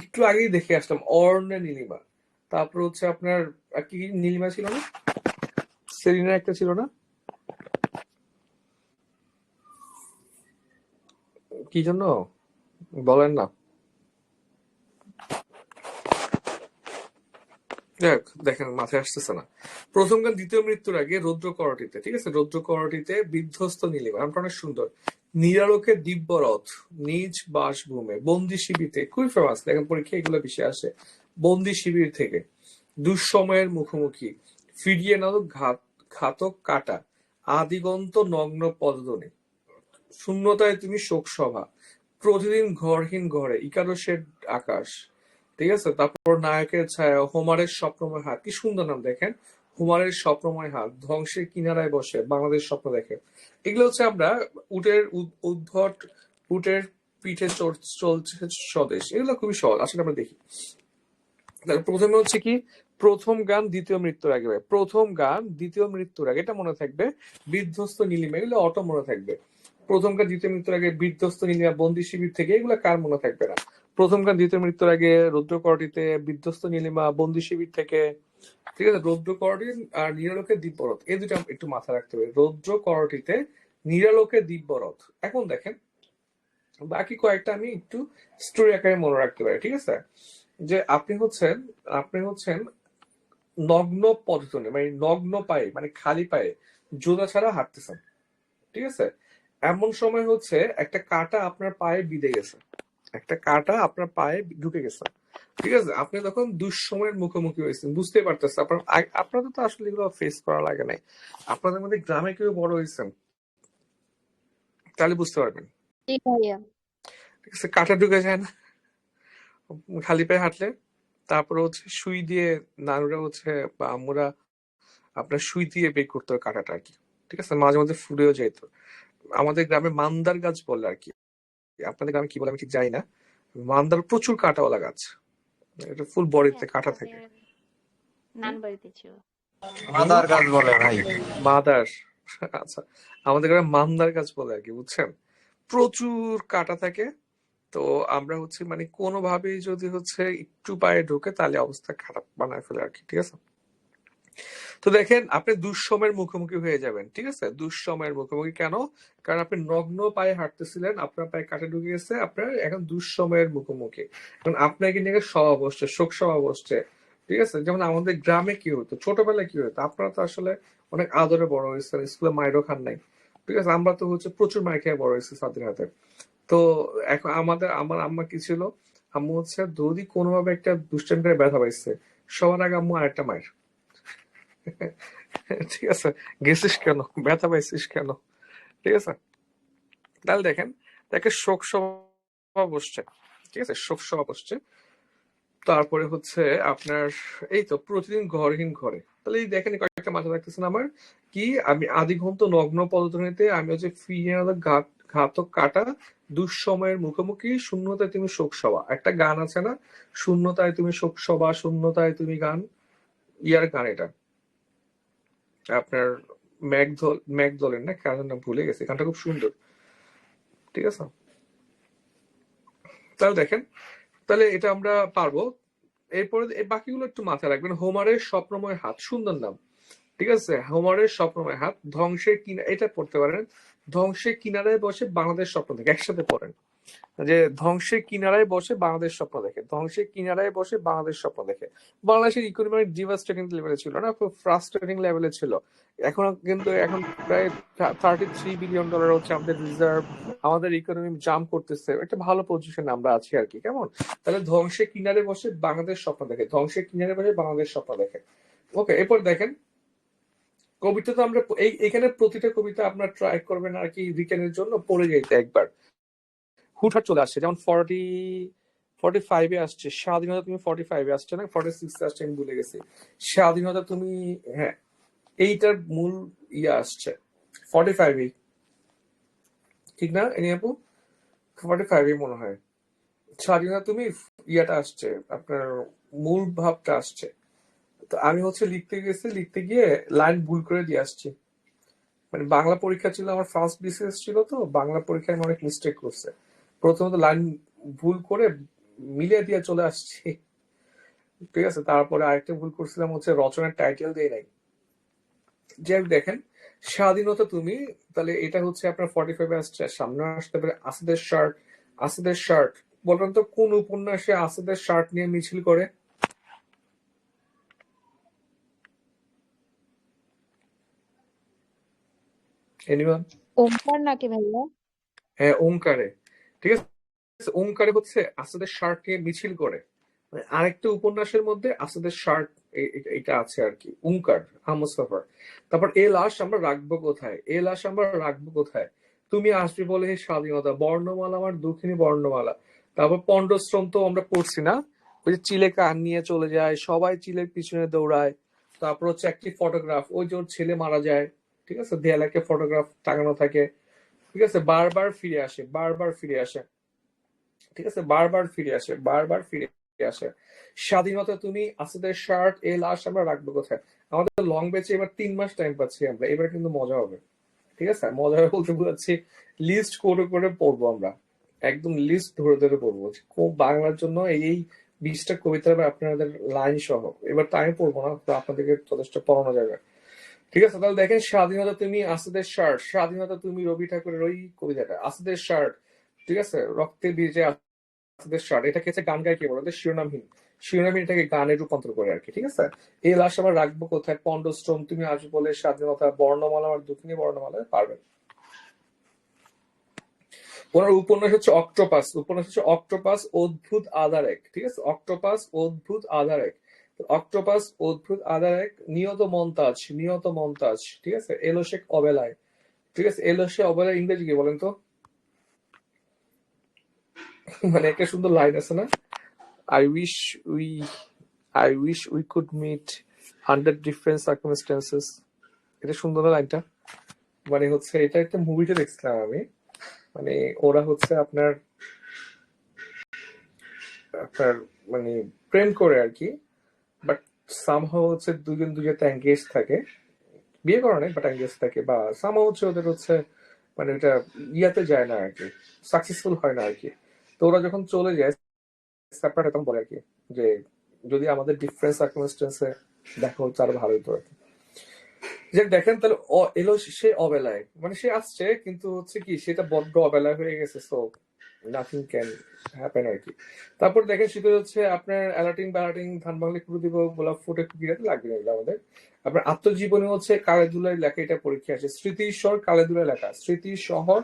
একটু আগেই দেখে আসলাম, অর্ণে নীলিমা। তারপর হচ্ছে আপনার কি নীলিমা ছিল না, সেরিনা একটা ছিল না, কি জন্য বলেন না? দেখেন মাথায় আসতেছে না। প্রথম গান দ্বিতীয় মৃত্যুর আগে, রৌদ্র করটিতে, ঠিক আছে? রৌদ্র করটিতে, বিধ্বস্ত নীলিমা, নামটা অনেক সুন্দর। নিরালোকে দিব্যরথ, নিজ বাসভূমে, বন্দি শিবিরে, খুবই ফেমাস, দেখেন পরীক্ষা এগুলো বেশি আসে। বন্দি শিবির থেকে, দুঃসময়ের মুখোমুখি, ফিরিয়ে নাও ঘাতক কাটা, আদিগন্ত নগ্ন পদধ্বনি, শূন্যতায় তুমি শোকসভা, প্রতিদিন ঘরহীন ঘরে, ইকাদশের আকাশ, ঠিক আছে? তারপর নায়কের ছায়া, হোমারের স্বপ্নময় হাত, কি সুন্দর নাম দেখেন, হোমারের স্বপ্নময় হাত, ধ্বংসের কিনারায় বসে বাংলাদেশ স্বপ্ন দেখে। এগুলো হচ্ছে আমরা উটের উদ্ভট, উটের পিঠে চলছে স্বদেশ, এগুলো খুবই সহজ, আসলে আমরা দেখি। প্রথমে হচ্ছে কি, প্রথম গান দ্বিতীয় মৃত্যুর আগে, প্রথম গান দ্বিতীয় মৃত্যুর আগে, এটা মনে থাকবে। বিধ্বস্ত নীলিমা, এগুলো অটো মনে থাকবে। প্রথম গান দ্বিতীয় মৃত্যুর আগে, বিধ্বস্ত নীলিমা, বন্দি শিবির থেকে, এগুলো কার মনে থাকবে না? প্রথম গান দ্বিতীয় মৃত্যুর আগে, রৌদ্র করটিতে, বিধ্বস্ত নীলিমা, বন্দি শিবির থেকে, ঠিক আছে? রৌদ্র করটি আর নিরালোকে দিব্যরথ, এই দুটো একটু মাথা রাখতে হবে, রৌদ্র করটিতে, নিরালোকে দিব্যরথ। এখন দেখেন বাকি কয়েকটা আমি একটু স্টোরি আকারে মনে রাখতে পারি, ঠিক আছে? যে আপনি হচ্ছেন নগ্ন পদতলে, মানে নগ্ন পায়ে, মানে খালি পায়ে, জুতা ছাড়া হাঁটতেছেন, ঠিক আছে? এমন সময় হচ্ছে একটা কাঁটা আপনার পায়ে বিঁধে গেছে, একটা কাঁটা আপনার পায়ে ঢুকে গেছে, ঠিক আছে? আপনি তখন দুঃসময়ের মুখোমুখি হয়েছেন, বুঝতে পারতেছেন। আপনাদের তো আসলে এগুলো ফেস করা লাগে নাই, আপনাদের মধ্যে গ্রামে কেউ বড় হয়েছেন, তাহলে বুঝতে পারবেন, জি ভাইয়া। ঠিক আছে? কাঁটা ঢুকে যায় না খালি পায়ে হাঁটলে? তারপরে হচ্ছে সুই দিয়ে, নানুরা হচ্ছে বা আম্মুরা আপনার সুই দিয়ে বের করতে হবে কাঁটাটা আর কি, ঠিক আছে? মাঝে মাঝে ফুলেও যেত। আমাদের গ্রামে মান্দার গাছ বলে আর কি, আপনাদের গ্রামে কি বলে আমি ঠিক জানি না। মান্দার প্রচুর কাঁটাওয়ালা গাছ, এটা ফুল বডিতে কাঁটা থাকে। নান বাড়িতে ছিল। মাদার গাছ বলে ভাই। মাদার, আচ্ছা, আমাদের গ্রামে মান্দার গাছ বলে আর কি, বুঝছেন? প্রচুর কাঁটা থাকে। তো আমরা হচ্ছে মানে কোনোভাবেই যদি হচ্ছে একটু পায়ে ঢোকে তাহলে অবস্থা খারাপ বানায় ফেলে আর কি, ঠিক আছে? তো দেখেন আপনি দুঃসময়ের মুখোমুখি হয়ে যাবেন, ঠিক আছে? দুঃসময়ের মুখোমুখি কেন? কারণ আপনি নগ্ন পায়ে হাঁটতেছিলেন, আপনার পায়ে কাঁটা ঢুকে গেছে, আপনার এখন দুঃসময়ের মুখোমুখি। এখন আপনাকে নিয়ে সভা বসছে, শোক সভা বসছে, ঠিক আছে? যেমন আমাদের গ্রামে কি হতো, ছোটবেলায় কি হতো, আপনারা তো আসলে অনেক আদরে বড় হয়েছেন, স্কুলে মাইরও খান নাই, ঠিক আছে? আমরা তো হচ্ছে প্রচুর মাইর খেয়ে বড় হয়েছি স্বাধীন হাতে। তো এখন আমার আম্মা কি ছিল, আম্মু হচ্ছে যদি কোনোভাবে একটা দুষ্টামি করে ব্যথা পাইছে, সবার আগে আম্মু আরেকটা মায়ের, ঠিক আছে? গেছিস কেন, ব্যথা পাইছিস কেন, ঠিক আছে? তাহলে দেখেন তাকে শোক সভা বসছে, ঠিক আছে? শোক সভা বসছে। তারপরে হচ্ছে আপনার এই তো প্রতিদিন ঘরহীন ঘরে, তাহলে এই দেখেন কয়েকটা মাথা রাখতেছেন আমার কি, আমি আদিঘন্ত নগ্ন পদধ্বনিতে আমি হচ্ছে ফিরিয়ে আনা ঘাতক কাটা দুঃসময়ের মুখোমুখি, শূন্যতায় তুমি শোক সভা, একটা গান আছে না, শূন্যতায় তুমি শোক সভা, শূন্যতায় তুমি গান, ইয়ার গান এটা আপনার ম্যাকদলের না কারণ না ভুলে গেছে, গানটা খুব সুন্দর, ঠিক আছে? তাহলে দেখেন, তাহলে এটা আমরা পারবো। এরপরে বাকিগুলো একটু মাথায় রাখবেন। হোমারের স্বপ্নময় হাত, সুন্দর নাম, ঠিক আছে? হোমারের স্বপ্নময় হাত, ধ্বংসের কিনা, এটা পড়তে পারেন। ধ্বংসের কিনারায় বসে বাংলাদেশ স্বপ্ন দেখে, একসাথে পড়েন যে ধ্বংসের কিনারায় বসে বাংলাদেশ স্বপ্ন দেখে, ধ্বংসের কিনারায় বসে বাংলাদেশ স্বপ্ন দেখে। বাংলাদেশের ইকোনমি অনেক ডিভাস্টেটিং লেভেলে ছিল না, খুব ফ্রাস্ট্রেটিং লেভেলে ছিল। এখন কিন্তু এখন প্রায় $33 বিলিয়ন হচ্ছে আমাদের রিজার্ভ, আমাদের ইকোনমি জাম্প করতেছে, একটা ভালো পজিশনে আমরা আছি আর কি, কেমন? তাহলে ধ্বংসের কিনারে বসে বাংলাদেশ স্বপ্ন দেখে, ধ্বংসের কিনারে বসে বাংলাদেশ স্বপ্ন দেখে। ওকে, এরপর দেখেন কবিতা তো আমরা এখানে প্রতিটা কবিতা আপনার ট্রাই করবেন আর কি উইকেন্ডের জন্য পড়ে যেতে একবার, হুটহাট চলে আসছে। যেমন 45-এ আসছে স্বাধীনতা, তুমি 45-এ আসছে না 46-এ আসছে, আমি ভুলে গেছি। স্বাধীনতা তুমি, হ্যাঁ এইটার মূল ইয়ে আসছে 45-এ, ঠিক না এনি আপু? 45-এ মনে হয় স্বাধীনতা তুমি ইয়াটা আসছে, আপনার মূল ভাবটা আসছে। তো আমি হচ্ছে লিখতে গেছি, লিখতে গিয়ে লাইন ভুল করে দিয়ে আসছি। মানে বাংলা পরীক্ষা ছিল আমার, ফার্স্ট বিসিএস ছিল, তো বাংলা পরীক্ষায় আমি অনেক মিস্টেক করছে, প্রথমত লাইন ভুল করে মিলিয়ে দিয়ে চলে আসছি, ঠিক আছে? তারপরে আরেকটা ভুল করছিলাম হচ্ছে রচনার টাইটেল দিয়ে নাই। যাই হোক, দেখেন স্বাধীনতা তুমি, তাহলে এটা হচ্ছে আপনার 45-এ আসছে, সামনে আসতে পারে আসাদের শার্ট। আসাদের শার্ট, বলবেন তো কোন উপন্যাসে আসাদের শার্ট নিয়ে মিছিল করে? এনিওয়ান? ওমকার নাকি ভাইয়া? হ্যাঁ, ওঙ্কারে, ঠিক আছে? ওঙ্কারে হচ্ছে আসাদের শার্ট নিয়ে মিছিল করে, মানে আরেকটা উপন্যাসের মধ্যে আসাদের শার্ট এটা আছে আর কি, ওঙ্কার হামুস্তাফার। তারপর এ লাশ আমরা রাখবো কোথায়, এ লাশ আমরা রাখবো কোথায়, তুমি আসবে বলে হে স্বাধীনতা, বর্ণমালা আমার দক্ষিণী বর্ণমালা। তারপর পণ্ডশ্রম তো আমরা পড়ছি না, ওই যে চিলে কান নিয়ে চলে যায়, সবাই চিলের পিছনে দৌড়ায়। তারপর হচ্ছে একটি ফটোগ্রাফ, ওই যে ওর ছেলে মারা যায়, ঠিক আছে, দেয়ালে একটা ফটোগ্রাফ টাঙানো থাকে, ঠিক আছে, বারবার ফিরে আসে, বারবার ফিরে আসে, ঠিক আছে, বারবার ফিরে আসে, বারবার ফিরে আসে। স্বাধীনতা তুমি আসাদের শার্ট, এ লাশ আমরা রাখবো কোথায়। আমাদের লং বেচে এবার 3 মাস টাইম পাচ্ছি আমরা, এবার কিন্তু মজা হবে, ঠিক আছে? মজা হবে বলতে বোঝাচ্ছি লিস্ট করে করে পড়বো আমরা, একদম লিস্ট ধরে ধরে পড়বো, বাংলার জন্য এই 20টা কবিতা আপনাদের লাইন সহ। এবার তো আমি পড়বো না, তো আপনাদেরকে যথেষ্ট পড়ানো যাবে, ঠিক আছে? তাহলে দেখেন স্বাধীনতা তুমি আসাদের শার্ট, স্বাধীনতা তুমি রবি ঠাকুরের ওই কবিতাটা, আসাদের শার্ট, ঠিক আছে, রক্তে ভিজে আসাদের শার্ট, এটাকে হচ্ছে গান গায় কি বলে, শিরোনামহীন, শিরোনামহীন এটাকে গানে রূপান্তর করে আর কি, ঠিক আছে? এই লাশ আবার রাখবো কোথায়, পণ্ডশ্রম তুমি আসবে বলে স্বাধীনতা, বর্ণমালা আমার দক্ষিণী বর্ণমালা, পারবেন। ওনার উপন্যাস হচ্ছে অক্টোপাস, উপন্যাস হচ্ছে অক্টোপাস অদ্ভুত আধার এক, ঠিক আছে? অক্টোপাস অদ্ভুত আধার এক, অক্টোপাস অদ্ভুত আধার এক, নিয়ত মন্তাজ, নিয়ত মন্তাজ, ঠিক আছে? এলো সে অবেলায়, ঠিক আছে? এলো সে অবেলায় ইংরেজি কি বলেন তো? মানে একটা সুন্দর লাইন আছে না, I wish we I wish we could meet under different circumstances, এটা সুন্দর না লাইনটা? মানে হচ্ছে এটা একটা মুভিতে দেখছিলাম আমি, মানে ওরা হচ্ছে আপনার আপনার মানে প্রেম করে আর কি, বাট সামহাও হচ্ছে দুজন দুজনতে এঙ্গেজ থাকে, বিয়ে করে নাই বাট এঙ্গেজ থাকে, বা সামহাও হচ্ছে ওদের হচ্ছে মানে এটা ইয়াতে যায় না আর কি, সাকসেসফুল হয় না আর কি। তো ওরা যখন চলে যায় সেপারেট, তখন বলে আর কি যে যদি আমাদের ডিফারেন্ট সার্কামস্টেন্সে দেখা হচ্ছে আরো ভালোই তো আর কি। যে দেখেন তাহলে এলো সে অবেলায়, মানে সে আসছে কিন্তু হচ্ছে কি সেটা বড্ড অবেলায় হয়ে গেছে, সো নাথিং ক্যান হ্যাপেন আর কি। তারপর দেখেন শীতে হচ্ছে আপনার অ্যালার্টিং ব্যালাটিং ধান বাংলা কুড়ি দিব গোলাপ ফুটে কুকিরাতে লাগবে না এগুলো আমাদের। আপনার আত্মজীবনী হচ্ছে কালে ধুলোয় লেখা, এটা পরীক্ষা আসে। স্মৃতির শহর কালে ধুলোয় লেখা, স্মৃতির শহর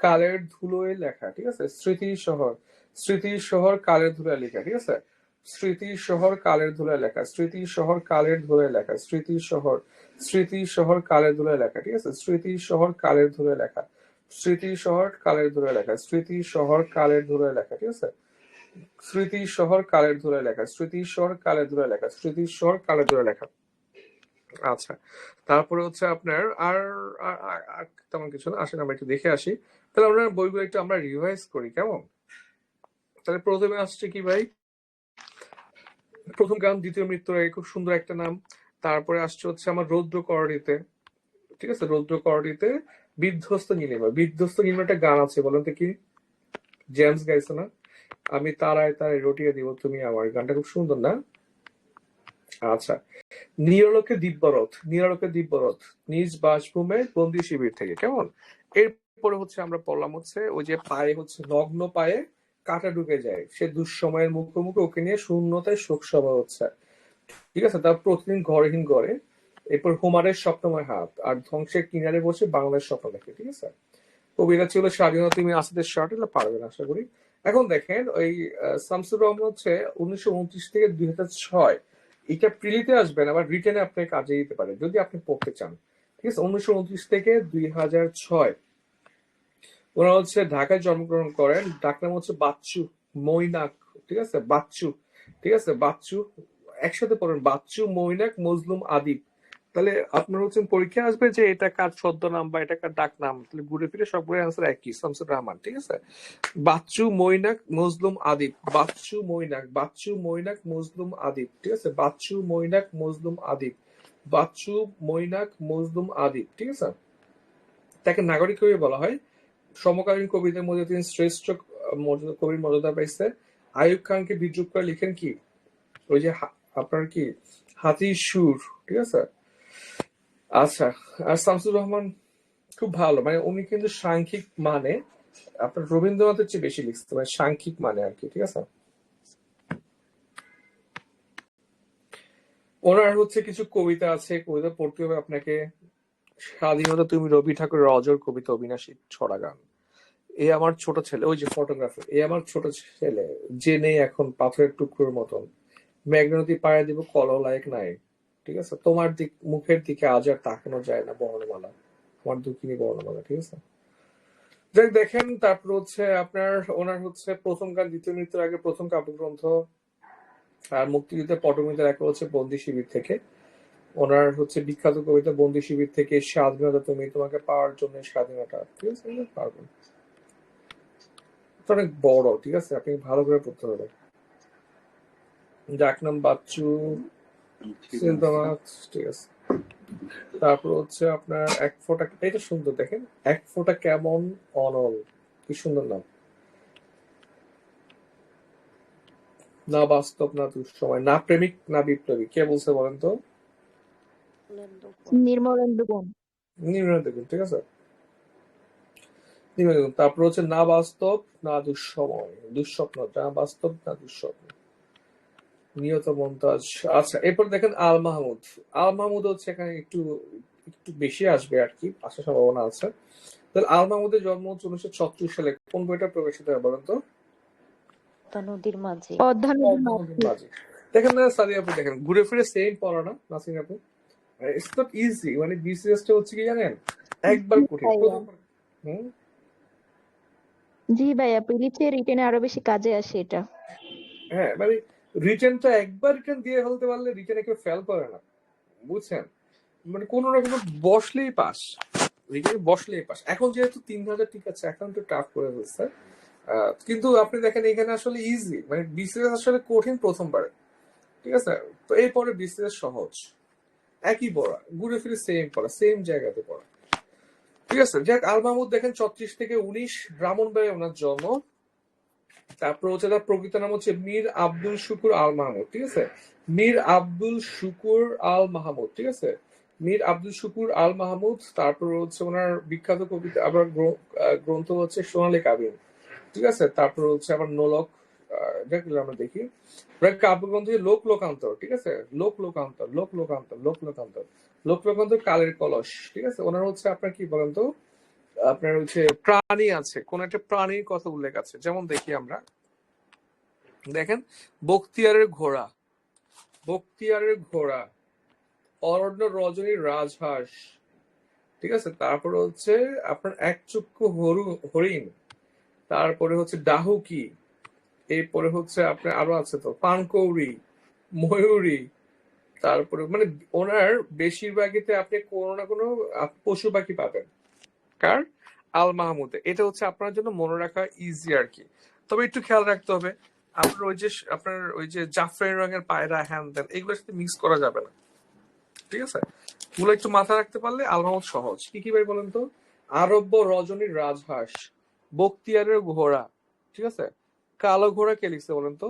কালের ধুলোয় লেখা, ঠিক আছে। স্মৃতির শহর, স্মৃতির শহর কালের ধুলোয় লেখা, ঠিক আছে। স্মৃতির শহর কালের ধুলায় লেখা, স্মৃতির শহর কালের ধুলায় লেখা, স্মৃতির শহর, স্মৃতির শহর কালের ধুলায় লেখা, ঠিক আছে। স্মৃতির শহর কালের ধুলায় লেখা, স্মৃতির শহর কালের ধুলায় লেখা, স্মৃতির শহর কালের ধুলায় লেখা, ঠিক আছে। স্মৃতির শহর কালের ধুলায় লেখা, স্মৃতির শহর কালের ধুলায় লেখা, স্মৃতির শহর কালের ধুলায় লেখা। আচ্ছা, তারপরে হচ্ছে আপনার আর আর তেমন কিছু না, আসেন আমরা একটু দেখে আসি। তাহলে আমরা বইগুলো একটু আমরা রিভাইজ করি, কেমন? তাহলে প্রথমে আসছে কি ভাই, প্রথম গান দ্বিতীয় মৃত্যুর আগে, খুব সুন্দর একটা নাম। তারপরে আসছে হচ্ছে আমার রৌদ্র করণীতে, ঠিক আছে। রৌদ্র করণীতে বিধ্বস্ত নীলিমা, বিধ্বস্ত নীলিমা একটা গান আছে, বলেন তো কি? জেমস গাইছে না? আমি তারায় তারায় রটিয়ে দিব তুমি আমার, গানটা খুব সুন্দর না? আচ্ছা, নিরলোকে দিব্যরথ, নিরলোকে দিব্যরথ, নিজ বাসভূমে বন্দি শিবির থেকে, কেমন? এরপরে হচ্ছে আমরা পড়লাম হচ্ছে ওই যে পায়ে হচ্ছে নগ্ন পায়ে কাঁটা ঢুকে যায়, সে দুঃসময়ের মুখোমুখি, ওকে নিয়ে শূন্যতায় শোক সভা হচ্ছে, ঠিক আছে। তার প্রতিদিন ঘরেহীন গড়ে, এরপর হোমারের স্বপ্নময় হাত, আর ধ্বংসের কিনারে বসে বাংলার স্বপ্ন দেখে, ঠিক আছে। কবিতা ছিল স্বাধীনতা তুমি আসাদের শার্ট, এটা পারবেন আশা করি। এখন দেখেন ওই শামসুর রহমান হচ্ছে 1929 থেকে 2006, এটা প্রিলিতে আসবেন আবার রিটেনে আপনার কাজে দিতে পারে যদি আপনি পড়তে চান, ঠিক আছে। 1929 থেকে 2006 ওরা হচ্ছে ঢাকায় জন্মগ্রহণ করেন, ডাকনাম হচ্ছে বাচ্চু মৈনাক, ঠিক আছে। বাচ্চু, ঠিক আছে, বাচ্চু, একসাথে পড়েন, বাচ্চু মৈনাক মজলুম আদিব। তাহলে আপনার হচ্ছে পরীক্ষা আসবে যে এটা কার ছদ্মনাম বা এটা কার ডাক নাম, তাহলে ঘুরে ফিরে সবগুলো অ্যান্সার একই, শামসুর রহমান, ঠিক আছে। বাচ্চু মৈনাক মজলুম আদিব, বাচ্চু মৈনাক, বাচ্চু মৈনাক মজলুম আদিব, ঠিক আছে। বাচ্চু মৈনাক মজলুম আদিব, বাচ্চু মৈনাক মজলুম আদিব, ঠিক আছে। তাকে নাগরিক কবি বলা হয়। সমকালীন কবিদের মধ্যে তিনি শ্রেষ্ঠ কবির মর্যাদা পাইছে। আইয়ুব খানকে বিদ্রুপ করে লিখেন কি, ওই যে আপনার কি হাতির সুর, ঠিক আছে। আচ্ছা, আর শামসুর রহমান খুব ভালো, মানে উনি কিন্তু সাংখ্যিক মানে আপনার রবীন্দ্রনাথের চেয়ে বেশি লিখতে, মানে সাংখ্যিক মানে আর কি, ঠিক আছে। ওনার হচ্ছে কিছু কবিতা আছে, কবিতা পড়তে হবে আপনাকে। স্বাধীনতা তুমি রবি ঠাকুরের অজর কবিতা, অবিনাশী ছড়া গান। এ আমার ছোট ছেলে, ওই যে ফটোগ্রাফার, এ আমার ছোট ছেলে, যে নেই এখন পাথরের টুকরোর মতন, মেঘনা নদী পাড়ে দিব কলহ লায়ক নাই, ঠিক আছে। তোমার মুখের দিকে আজ আর তাকানো যায় না বর্ণমালা, আমার দুঃখিনী বর্ণমালা, ঠিক আছে। যাক দেখেন, তারপর হচ্ছে আপনার ওনার হচ্ছে প্রথম গান দ্বিতীয় মৃত্যুর আগে প্রথম কাব্যগ্রন্থ, আর মুক্তিযুদ্ধের পটভূমিতে রাখা হচ্ছে বন্দি শিবির থেকে। ওনার হচ্ছে বিখ্যাত কবিতা বন্দি শিবির থেকে, স্বাধীনতা তুমি তোমাকে পাওয়ার জন্য স্বাধীনতা, ঠিক আছে, পারবেন। অনেক বড়, ঠিক আছে, আপনি ভালো করে পড়তে হবে। ডাক নাম বাচ্চু সিন্দাবাদ, ঠিক আছে। তারপর হচ্ছে আপনার এক ফোঁটা, এটা সুন্দর দেখেন, এক ফোঁটা কেমন অনল, কি সুন্দর নাম। না বাস্তব না দুঃসময়, না প্রেমিক না বিপ্লবী, কে বলছে বলেন তো? নির্মলেন্দু গুণ। নির্মল দেখুন, ঠিক আছে। নির্মল দেখুন। তারপর হচ্ছে না বাস্তব না দুঃসময়, দুঃস্বপ্ন, না বাস্তব না দুঃস্বপ্ন, নিয়ত মন্তাজ। আচ্ছা, এরপর দেখেন আল মাহমুদ। আল মাহমুদ হচ্ছে এখানে একটু একটু বেশি আসবে আর কি, আসার সম্ভাবনা আছে। তাহলে আল মাহমুদের জন্ম 1936 সালে, কোন বইটা প্রকাশিত হয় বলেন তো? নদীর মাঝে। পদ্মা নদীর পদ্মানদীর মাঝি। দেখেন না সাদি আপু, দেখেন ঘুরে ফিরে সেম পড়া না নাসিন আপু, ইটস নট ইজি, মানে বিসিএস টা হচ্ছে কি জানেন, একবার কঠিন, ভাইয়া। প্রথমবার। হুম, জি ভাইয়া, প্রিলিতে রিটেনে আরো বেশি কাজে আসে এটা। হ্যাঁ, মানে রিটেনটা একবার রিটেন দিয়ে ফেলতে পারলে রিটেনে কেউ ফেল করে না, বুঝছেন, মানে কোন রকম বসলেই পাস, রিটেনে বসলেই পাস। এখন যেহেতু 3000 ঠিক আছে, এখন একটু টাফ করে ফেলছে, কিন্তু আপনি দেখেন এখানে আসলে ইজি, মানে বিসিএস আসলে কঠিন প্রথমবারে, ঠিক আছে। তো এরপরে বিসিএস সহজ, একই পড়া, ঘুরে ফিরে সেম পড়া, সেম জায়গাতে পড়া, ঠিক আছে। যাক, আল মাহমুদ দেখেন 36 থেকে 19, ব্রাহ্মণবাড়িয়ায় ওনার জন্ম। তারপর হচ্ছে তার প্রকৃত নাম হচ্ছে মীর আব্দুল শুকুর আল মাহমুদ, ঠিক আছে? মীর আব্দুল শুকুর আল মাহমুদ, ঠিক আছে? মীর আব্দুল শুকুর আল মাহমুদ। তারপর হচ্ছে ওনার বিখ্যাত কবিতা আবার গ্রন্থ হচ্ছে সোনালী কাবিন, ঠিক আছে? তারপর হচ্ছে আবার নোলক, যেগুলো আমরা দেখি কাব্যগ্রন্থ লোক লোকান্তর, ঠিক আছে? লোক লোকান্তর, লোক লোকান্তর, লোক লোকান্তর, লোক লোকান্তর, কালের কলস, ঠিক আছে? ওনার হচ্ছে আপনার কি বলেন তো, আপনার হচ্ছে প্রাণী আছে, কোন একটা প্রাণীর কথা উল্লেখ আছে, যেমন দেখি আমরা, দেখেন বখতিয়ারের ঘোড়া, বখতিয়ারের ঘোড়া, অরণ্য রজনীর রাজহাঁস, ঠিক আছে? তারপর হচ্ছে আপনার একচক্ষু হরিণ, তারপরে হচ্ছে ডাহুকি, এরপরে হচ্ছে আপনার আরো আছে তো পানকৌড়ি, ময়ূরী, তারপরে মানে ওনার বেশিরভাগইতে আপনি কোনো না কোনো পশু পাখি পাবেন। কার? আল মাহমুদে। এটা হচ্ছে আপনার জন্য মনে রাখা ইজি আর কি। তবে একটু খেয়াল রাখতে হবে আপনার ওই যে জাফরানি রঙের পায়রা, হ্যান ত্যান, এগুলোর সাথে মিক্স করা যাবে না, ঠিক আছে? এগুলো একটু মাথায় রাখতে পারলে আল মাহমুদ সহজ। কি কি ভাই বলেন তো? আরব্য রজনীর রাজহাঁস, বখতিয়ারের ঘোড়া, ঠিক আছে? কালো ঘোড়া কে লিখছে বলেন তো?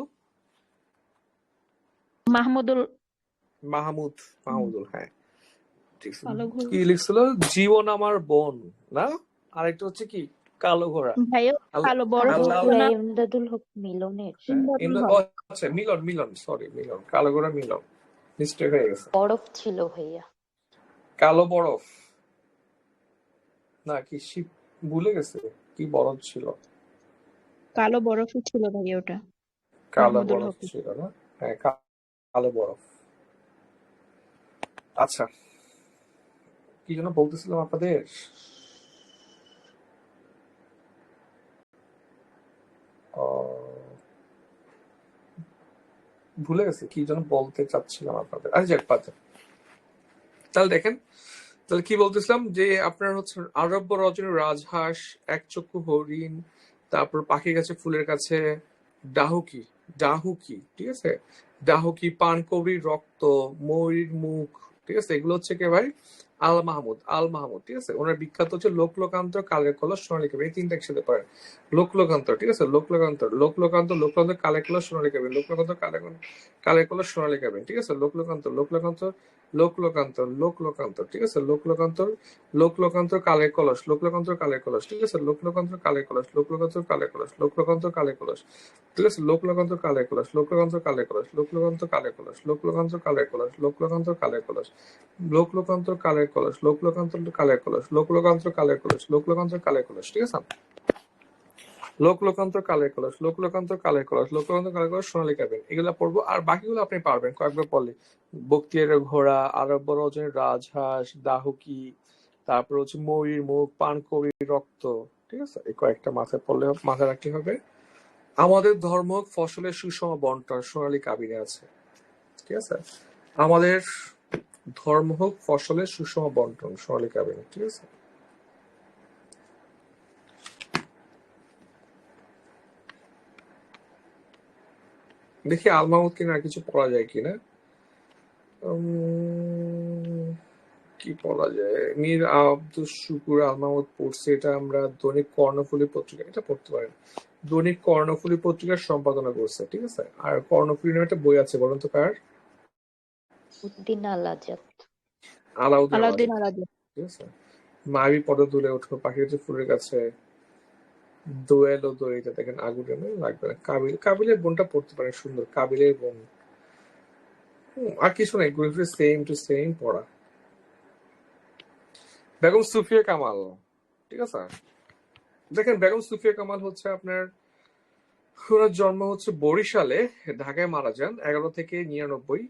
মাহমুদুল। মাহমুদুল, হ্যাঁ ঠিক আছে। কালো ঘোড়া কি লিখছিল? জীবন আমার বোন, না? আরেকটা হচ্ছে কি? কালো ঘোড়া। ভাইয়া, কালো বরফ আল্লাহ, ছিল না? ইমদাদুল হক মিলনের ইমদাদুল হক। আচ্ছা মিলন, সরি মিলন, কালো ঘোড়া মিলন, মিস্টেক হয়ে গেছে। বরফ ছিল ভাইয়া। কালো বরফ না কি শিপ, ভুলে গেছে কি বরফ ছিল। কালো বরফই ছিল ভাইয়া ওটা। কালো মাহমুদুল বরফ হক। ছিল না? হ্যাঁ কালো বরফ। আচ্ছা, কি যেন বলতেছিলাম আপনাদের, ভুলে গেছে কি যেন বলতে চাচ্ছিলাম আপনাদের। আচ্ছা যাক, বাদ দেন। তাহলে দেখেন, তাহলে কি বলতেছিলাম যে আপনার হচ্ছে আরব্য রজনীর রাজহাঁস, একচক্ষু হরিণ, তারপর পাখির কাছে, ফুলের কাছে, ডাহুকি, ডাহুকি, ঠিক আছে? ডাহুকি, পানকৌড়ির রক্ত, ময়ূরীর মুখ, ঠিক আছে? এগুলো হচ্ছে কে ভাই? আল মাহমুদ, আল মাহমুদ, ঠিক আছে? ওনার বিখ্যাত হচ্ছে লোক লোকান্তর, কালের কলস, সোনালী কাবিন, এই তিনটা একসাথে পড়েন। লোক লোকান্তর, ঠিক আছে? লোক লোকান্তর, লোক লোকান্তর, লোক লোকান্তর, কালের কলস, সোনালী কাবিন, লোক লোকান্তর, কালের কলস, সোনালী কাবিন, ঠিক আছে? লোক লোকান্তর, লোক লোকান্তর, লোক লোকান্তর, লোক লোকান্তর, ঠিক আছে? লোক লোকান্তর, লোক লোকান্তর, কালের কলস, লোক লোকান্তর, কালের কলস, ঠিক আছে? লোক লোকান্তর, কালের কলস, লোক লোকান্তর, কালের কলস, লোক লোকান্তর, কালের কলস, ঠিক আছে? লোক লোকান্তর, কালের কলস, লোক লোকান্তর, কালের কলস, লোক লোকান্তর, কালের কলস, লোক লোকান্তর, কালের কলস, লোক লোকান্তর, কালের কলস, লোক লোকান্তর, কালের কলস, লোক লোকান্তর, কালের কলস, লোক লোকান্তর, কালের কলস, লোক লোকান্তর, কালের কলস, ঠিক আছে? লোক লোকান্তর, কালের কলস, লোক লোকান্তর, কালের কলস, লোক লোকান্তর, কালের কলস, সোনালী কাবিন, এগুলো পড়বো। আর বাকিগুলো আপনি পারবেন কয়েকবার পড়লে। বখতিয়ারের ঘোড়া, আরব্য রজনীর রাজহাঁস, দাহুকি, তারপর হচ্ছে ময়ূরীর মুখ, পানকৌড়ির রক্ত, ঠিক আছে? এই কয়েকটা মাথায় পড়লে মাথায় রাখতে হবে। আমাদের ধর্ম হোক ফসলের সুষম বন্টন, সোনালী কাবিনে আছে, ঠিক আছে? আমাদের ধর্ম হোক ফসলের সুষম বন্টন, সোনালী কাবিনে, ঠিক আছে? দেখি আল মাহমুদ কিনা আর কিছু পড়া যায় কিনা। কি পড়া যায়? মীর আব্দুল শুকুর আল মাহমুদ পড়ছে, এটা আমরা দৈনিক কর্ণফুলী পত্রিকা, এটা পড়তে পারেন। দৈনিক কর্ণফুলী পত্রিকার সম্পাদনা করছে, ঠিক আছে? আর কর্ণফুলী নামে একটা বই আছে, বলুন তো কার? উদ্দিন আল আজাদ। আলাউদ্দিন আল আজাদ। ঠিক আছে? মায়াবী পদ তুলে ওঠো, পাখির যে ফুলের কাছে, দোয়েল ও দড়িতে, দেখেন আগুনে লাগবে না। কাবিলের বোনটা পড়তে পারেন, সুন্দর, কাবিলের বোন। আর কিছু নাই, ঘুরে ফিরে সেম টু সেম পড়া। বেগম সুফিয়া কামাল, ঠিক আছে? দেখেন বেগম সুফিয়া কামাল হচ্ছে আপনার, ওনার জন্ম হচ্ছে বরিশালে, ঢাকায় মারা যান 11 থেকে 99।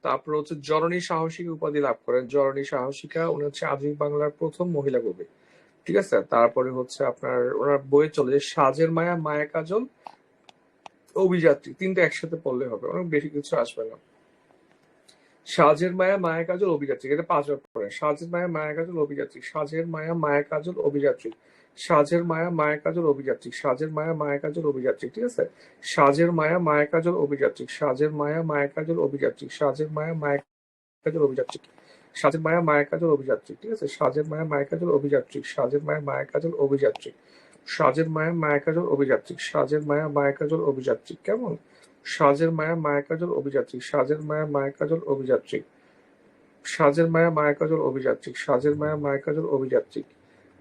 তারপর হচ্ছে জননী সাহসিকা উপাধি লাভ করেন। জননী সাহসিকা, উনি হচ্ছে আধুনিক বাংলার প্রথম মহিলা কবি, ঠিক আছে? তারপরে হচ্ছে আপনার ওনার বইয়ে চলে যে সাজের মায়া, মায়া কাজল, অভিযাত্রী, তিনটা একসাথে পড়লে হবে, অনেক বেশি কিছু আসবে না। সাজের মায়া, মায়া কাজল, অভিযাত্রী, এটা 5 বার পড়ে। সাজের মায়া, মায়া কাজল, অভিযাত্রী, সাজের মায়া, মায়া কাজল, অভিযাত্রী, সাজের মায়া, মায়া কাজল, অভিযাত্রী, সাজের মায়া, মায়া কাজল, অভিযাত্রী, ঠিক আছে? সাজের মায়া, মায়া কাজল, অভিযাত্রী, সাজের মায়া, মায়া কাজল, অভিযাত্রী, সাজের মায়া, মায়া কাজল, অভিযাত্রী, সাজের মায়া, মায়া কাজল, অভিযাত্রী, ঠিক আছে? সাজের মায়া, মায়া কাজল, অভিযাত্রী, সাজের মায়া, মায়া কাজল, অভিযাত্রী, সাজের মায়া মায়া কাজল অভিযাত্রী, সাজের মায়া মায়া কাজল অভিযাত্রী, কেমন? সাজের মায়া মায়া কাজল অভিযাত্রী, সাজের মায়া মায়া কাজল অভিযাত্রী, সাজের মায়া মায়া কাজল অভিযাত্রী, সাজের মায়া মায়া কাজল অভিযাত্রী,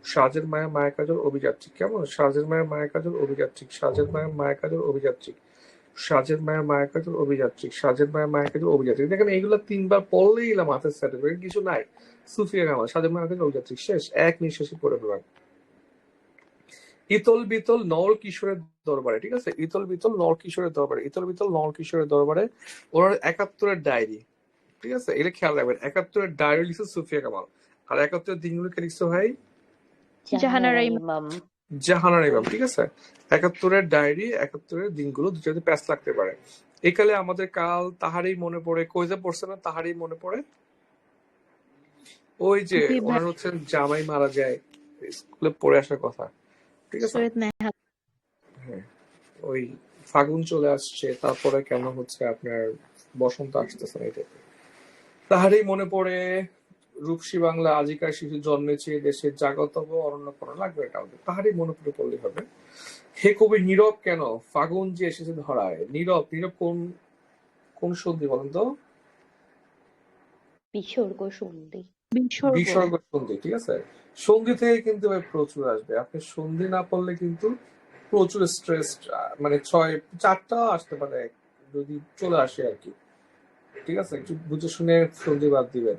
সাজের মায়া মায়া কাজল অভিযাত্রী, কেমন? সাজের মায়া মায়া কাজল অভিযাত্রী, সাজের মায়া মায়া কাজল অভিযাত্রী, সাজের মায়া মায়া কাজল অভিযাত্রী, সাজের মায়া মায়া কাজল অভিযাত্রী। দেখেন এইগুলো 3 বার পড়লেই এলা মাথায় সেট হবে, কিছু নাই। সুফিয়া কামাল, সাজের মায়া কাজল অভিযাত্রী, শেষ, এক নিঃশ্বাসে পড়ে ফেলাম। ইতল বিতল নর কিশোরের দরবারে, ঠিক আছে? ইতল বিতল নর কিশোরের দরবারে, ইতল বিতল নর কিশোরের দরবারে ওনার 71-এর ডায়েরি, ঠিক আছে? এটা খেয়াল রাখবেন, 71-এর ডায়েরি লিখছে সুফিয়া কামাল, আর 71-এর দিনগুলোকে লিখছে ভাই জাহানারা ইমাম। ইমাম। জাহানারা ইমাম, ঠিক আছে? 71-এর ডায়েরি, 71-এর দিনগুলো, দুটোতে প্যাচ লাগতে পারে। একালে আমাদের কাল তাহারই মনে পড়ে, কইজে পড়ছে না তাহারই মনে পড়ে? ওই যে জি ভাই, ওনার হচ্ছে জামাই মারা যায়, স্কুলে পড়ে আসার কথা, ঠিক আছে? সৈয়দ নেহাত। হ্যাঁ, ওই ফাগুন চলে আসছে, তারপরে কেন হচ্ছে আপনার বসন্ত আসতেছে না, এটা তাহারই মনে পড়ে। রূপসী বাংলা আজিকার শিশু জন্মেছে দেশের জাগতব অরণ্য করা লাগবে, এটা আমাদের তাহারই মনে পড়ে পড়লে হবে। হে কবি নীরব কেন, ফাগুন যে এসেছে ধরায়। নীরব, নীরব কোন কোন সন্ধি বলেন তো? বিসর্গ সন্ধি। বিসর্গ। বিসর্গ সন্ধি, ঠিক আছে? সন্ধি থেকে কিন্তু ভাই প্রচুর আসবে, আপনি সন্ধি না পড়লে কিন্তু প্রচুর স্ট্রেস, মানে 4টা আসতে পারে যদি চলে আসে আর কি, ঠিক আছে? একটু বুঝে শুনে সন্ধি বাদ দিবেন,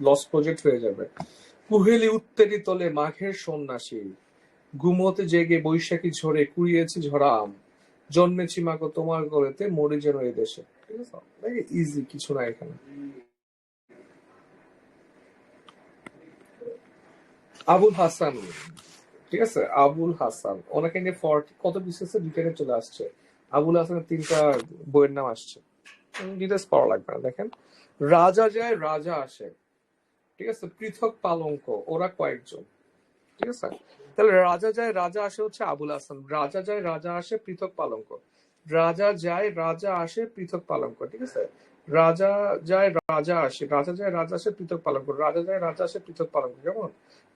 লস প্রজেক্ট হয়ে যাবে। কুহেলি উত্তেরি তলে মাঘের সন্ন্যাসী, ঘুমোতে জেগে বৈশাখী ঝরে কুড়িয়েছি ঝরা আম, জন্মেছি মাগো তোমার গলেতে মরি যেন এই দেশে, ঠিক আছে? ইজি, কিছু না এখানে। আবুল হাসান, ঠিক আছে? আবুল হাসান, ওনাকে নিয়ে 40 কত বিসিএসে ডিটেইলে চলে আসছে। আবুল হাসানের 3টা বইয়ের নাম আসছে, ডিটেলস পড়া লাগবে না। দেখেন, রাজা যায় রাজা আসে, ঠিক আছে? পৃথক পালঙ্ক, ওরা কয়েকজন, ঠিক আছে? তাহলে রাজা যায় রাজা আসে হচ্ছে আবুল হাসান, রাজা যায় রাজা আসে পৃথক পালঙ্ক, রাজা যায় রাজা আসে পৃথক পালঙ্ক, ঠিক আছে? রাজা যায় রাজা আসে, রাজা যায় রাজা আসে পৃথক পালঙ্ক, রাজা যায় রাজা আসে পৃথক পালঙ্ক, কেমন?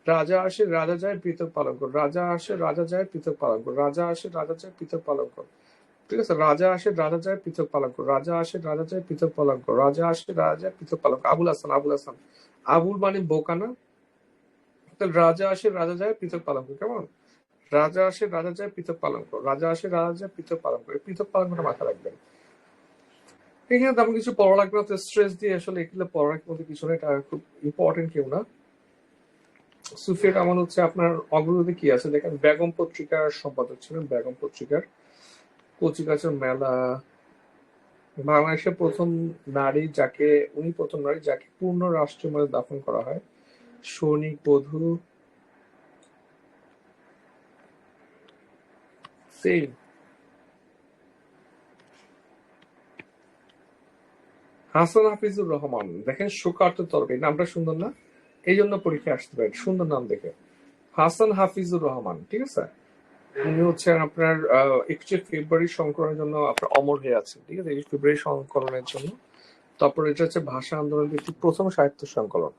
রাজা আসে রাজা যায় পৃথক পালঙ্ক, রাজা আসে রাজা যায় পৃথক পালঙ্ক, রাজা আসে রাজা যায় পৃথক পালঙ্ক, ঠিক আছে? রাজা আসে রাজা যায় পৃথক পালঙ্ক, রাজা আসে রাজা যায় পৃথক পালঙ্ক, রাজা আসে রাজা যায় পৃথক পালঙ্ক। আবুল হাসান, আবুল হাসান, আবুল মানে বোকা না? তাহলে রাজা আসে রাজা যায় পৃথক পালঙ্ক, কেমন? রাজা আসে রাজা যায় পৃথক পালঙ্ক, রাজা আসে রাজা যায় পৃথক পালঙ্ক, এই পৃথক পালঙ্কটা মাথা রাখবেন। এখানে তেমন কিছু পড়া লাগবে না, স্ট্রেস দিয়ে আসলে এগুলো পড়ার মধ্যে কিছু না, এটা খুব ইম্পর্টেন্ট কেউ না। সুফিয়া কামাল হচ্ছে আপনার অগ্রগতি কি আছে দেখেন, বেগম পত্রিকার সম্পাদক ছিলেন, বেগম পত্রিকার, কচিকাচার মেলা, বাংলাদেশের প্রথম নারী যাকে, উনি প্রথম নারী যাকে পূর্ণ রাষ্ট্রীয় মর্যাদা দাফন করা হয়, সৈনিক বধূ, সেম। হাসান হাফিজুর রহমান, দেখেন শোকার্ত তরবারি, নামটা সুন্দর না? এই জন্য পরীক্ষা আসতে পারে, সুন্দর নাম দেখে। হাসান হাফিজুর রহমান, ঠিক আছে? উনি হচ্ছেন আপনার 21 ফেব্রুয়ারি সংকলনের জন্য আপনার অমর হয়ে আছেন, ঠিক আছে? 21 ফেব্রুয়ারি সংকলনের জন্য। তারপর এটা হচ্ছে ভাষা আন্দোলন ভিত্তিক প্রথম সাহিত্য সংকলন,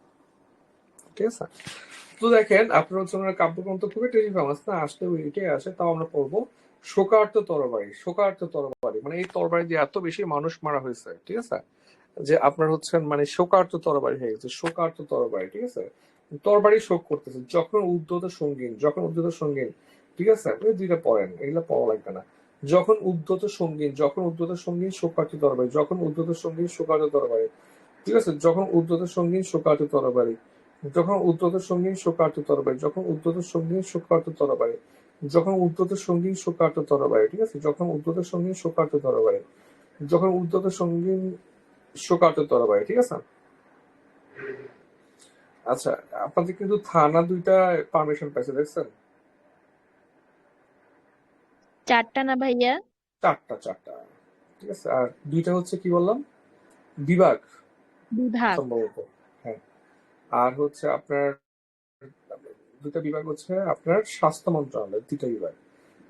ঠিক আছে? তো দেখেন আপনার হচ্ছে ওনার কাব্যগ্রন্থ খুব একটা ফেমাস না, আসলে এটাই আসে, তাও আমরা পড়বো। শোকার্ত তরবারি, শোকার্ত তরবারি মানে এই তরবারি দিয়ে এত বেশি মানুষ মারা হয়েছে, ঠিক আছে? যে আপনার হচ্ছেন মানে শোকার্ত তরবারি হয়ে গেছে, শোকার্ত তরবারি, ঠিক আছে? তরবারি শোক করতেছে, যখন উদ্ধত সঙ্গীন, যখন উদ্ধত সঙ্গীন, ঠিক আছে? এই দুইটা পড়েন, এগুলো পড়া লাগবে না। যখন উদ্ধত সঙ্গীন, যখন উদ্ধত সঙ্গীন শোকার্ত তরবারি, যখন উদ্ধত সঙ্গীন শোকার্ত তরবারি, ঠিক আছে? যখন উদ্ধত সঙ্গীন শোকার্ত তরবারি, যখন উদ্ধত সঙ্গীন শোকার্ত তরবারি, যখন উদ্ধত সঙ্গীন শোকার্ত তরবারি, যখন উদ্ধত সঙ্গীন শোকার্ত তরবারি, ঠিক আছে? যখন উদ্ধত সঙ্গীন শোকার্ত তরবারি, যখন উদ্ধত সঙ্গীন শোকার্ত তরবারি, ঠিক আছে? আচ্ছা, আপনাদের কিন্তু থানা 2টা পারমিশন পাইছে, দেখছেন? 4টা না ভাইয়া? 4টা, 4টা, ঠিক আছে? আর 2টা হচ্ছে কি বললাম, বিভাগ বিভাগ। সম্ভবত, হ্যাঁ। আর হচ্ছে আপনার 2টা বিভাগ হচ্ছে আপনার স্বাস্থ্য মন্ত্রণালয়, 2টা বিভাগ,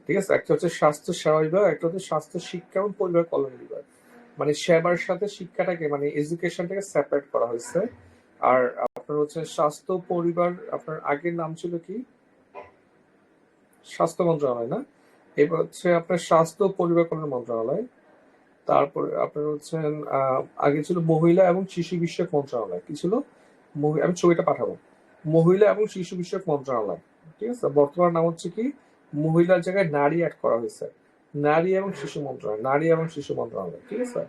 ঠিক আছে? একটা হচ্ছে স্বাস্থ্য সেবা বিভাগ, একটা হচ্ছে স্বাস্থ্য শিক্ষা এবং পরিবার কল্যাণ বিভাগ। মানে সেবার সাথে শিক্ষাটাকে মানে এডুকেশনটাকে সেপারেট করা হয়েছে। আর আপনার হচ্ছে স্বাস্থ্য পরিবার, আপনার আগের নাম ছিল কি, স্বাস্থ্য মন্ত্রণালয় না, এবার হচ্ছে আপনার স্বাস্থ্য ও পরিবার কল্যাণ মন্ত্রণালয়। তারপরে আপনার হচ্ছেন আগে ছিল মহিলা এবং শিশু বিষয়ক মন্ত্রণালয়। কি ছিল? আমি ছবিটা পাঠাবো। মহিলা এবং শিশু বিষয়ক মন্ত্রণালয়, ঠিক আছে। বর্তমান নাম হচ্ছে কি, মহিলার জায়গায় নারী অ্যাড করা হয়েছে, নারী এবং শিশু মন্ত্রণালয়, নারী এবং শিশু মন্ত্রণালয়, ঠিক আছে।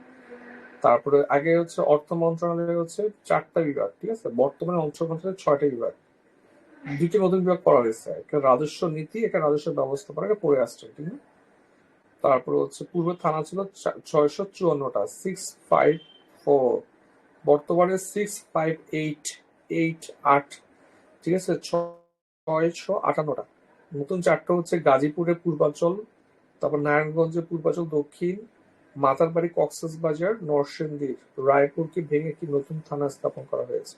তারপরে আগে হচ্ছে অর্থ মন্ত্রণালয় হচ্ছে 4টা বিভাগ, ঠিক আছে। বর্তমানে অর্থ মন্ত্রণালয় 6টা বিভাগ, 2টি নতুন বিভাগ করা হয়েছে, একটা রাজস্ব নীতি, একটা রাজস্ব ব্যবস্থাপনা, একটা পড়ে আসছে, ঠিক আছে। তারপরে হচ্ছে পূর্বে থানা ছিল 654টা, 654, বর্তমানে 658, ঠিক আছে, 658টা। নতুন 4টা হচ্ছে গাজীপুরের পূর্বাঞ্চল, তারপর নারায়ণগঞ্জের পূর্বাঞ্চল দক্ষিণ, মাতারবাড়ি, কক্সবাজার, নরসিংদীর, রায়পুরকে ভেঙে একটি নতুন থানা স্থাপন করা হয়েছে,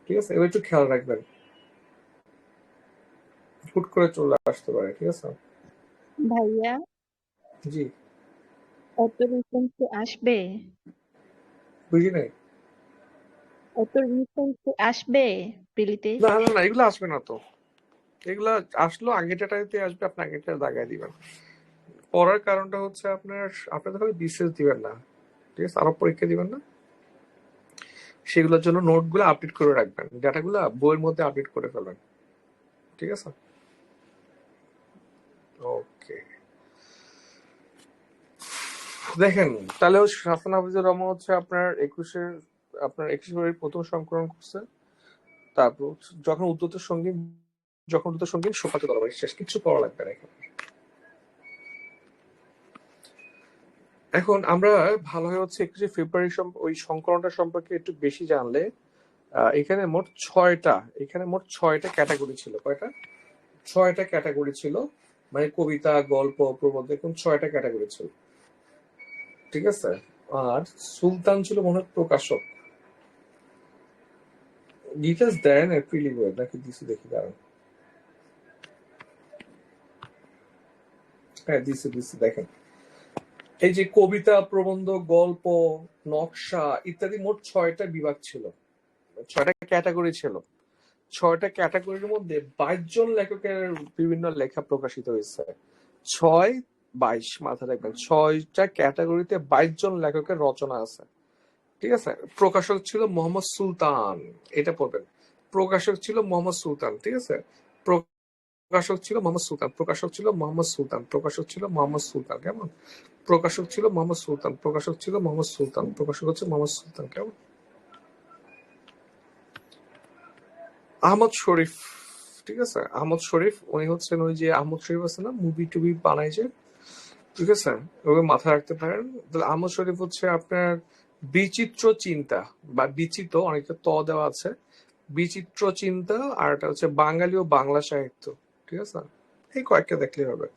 ঠিক আছে। এবার একটু খেয়াল রাখবেন, হুট করে চলে আসতে পারে, ঠিক আছে। ভাইয়া জি, অত রিসেন্ট আসবে? বুঝি নাই। অত রিসেন্ট আসবে প্রিলিতে? না না না, এগুলো আসবে না তো। এগুলা আসলো আগেরটাতে আসবে, আপনি আগেরটা দাগায় দিবেন। পড়ার কারণটা হচ্ছে আপনি তো খালি বিশেষ দিবেন না, ঠিক আছে, আরো পরীক্ষা দিবেন না, সেগুলোর জন্য নোটগুলো আপডেট করে রাখবেন, ডাটাগুলো বইয়ের মধ্যে আপডেট করে ফেলবেন, ঠিক আছে। ওকে, দেখেন তাহলে হাসান হাফিজুর রহমান হচ্ছে আপনার 21 প্রথম সংকলন করছে। তারপর যখন উদ্যত সঙ্গীত সোপাতে তরবারি, শেষ, কিছু পড়া লাগবে না এখানে। এখন আমরা ভালোভাবে হচ্ছে 21 ফেব্রুয়ারি ওই সংকলনটা সম্পর্কে একটু বেশি জানলে, এখানে মোট ছয়টা ক্যাটাগরি ছিল। কয়টা? 6টা ক্যাটাগরি ছিল, মানে কবিতা, গল্প, প্রবন্ধ, এরকম 6টা ক্যাটাগরি ছিল, ঠিক আছে। আর সুলতান ছিল মনে হয় প্রকাশক। ডিটেলস দেন এপ্রিলি বই নাকি দিছি, দেখি দাঁড়ান। হ্যাঁ দিছি, দেখেন, এই যে কবিতা, প্রবন্ধ, গল্প, নকশা ইত্যাদি মোট 6টা বিভাগ ছিল, 6টা ক্যাটাগরি ছিল। 6টা ক্যাটাগরির মধ্যে 22 জন লেখকের বিভিন্ন লেখা প্রকাশিত হয়েছে। 6-22, মাথায় রাখবেন, 6টা ক্যাটাগরিতে 22 জন লেখকের রচনা আছে, ঠিক আছে। প্রকাশক ছিল মোহাম্মদ সুলতান, এটা পড়বেন। প্রকাশক ছিল মোহাম্মদ সুলতান, ঠিক আছে। প্রকাশক ছিল মোহাম্মদ সুলতান, প্রকাশক ছিল মোহাম্মদ সুলতান, প্রকাশক ছিল মোহাম্মদ সুলতান, কেমন? প্রকাশক ছিল মোহাম্মদ সুলতান, প্রকাশক ছিল মোহাম্মদ সুলতান, প্রকাশক হচ্ছে মোহাম্মদ সুলতান, কেমন? আহমদ শরীফ, ঠিক আছে। আহমদ শরীফ উনি হচ্ছেন ওই যে আহমদ শরীফ আছে না, মুভি টুবি বানায় যে, ঠিক আছে, ওকে মাথায় রাখতে পারেন। তাহলে আহমদ শরীফ হচ্ছে আপনার বিচিত্র চিন্তা বা বিচিত্র, অনেকটা ত দেওয়া আছে, বিচিত্র চিন্তা, আর এটা হচ্ছে বাঙালি ও বাংলা সাহিত্য, ঠিক আছে। এই কয়েকটা দেখলেই হবে।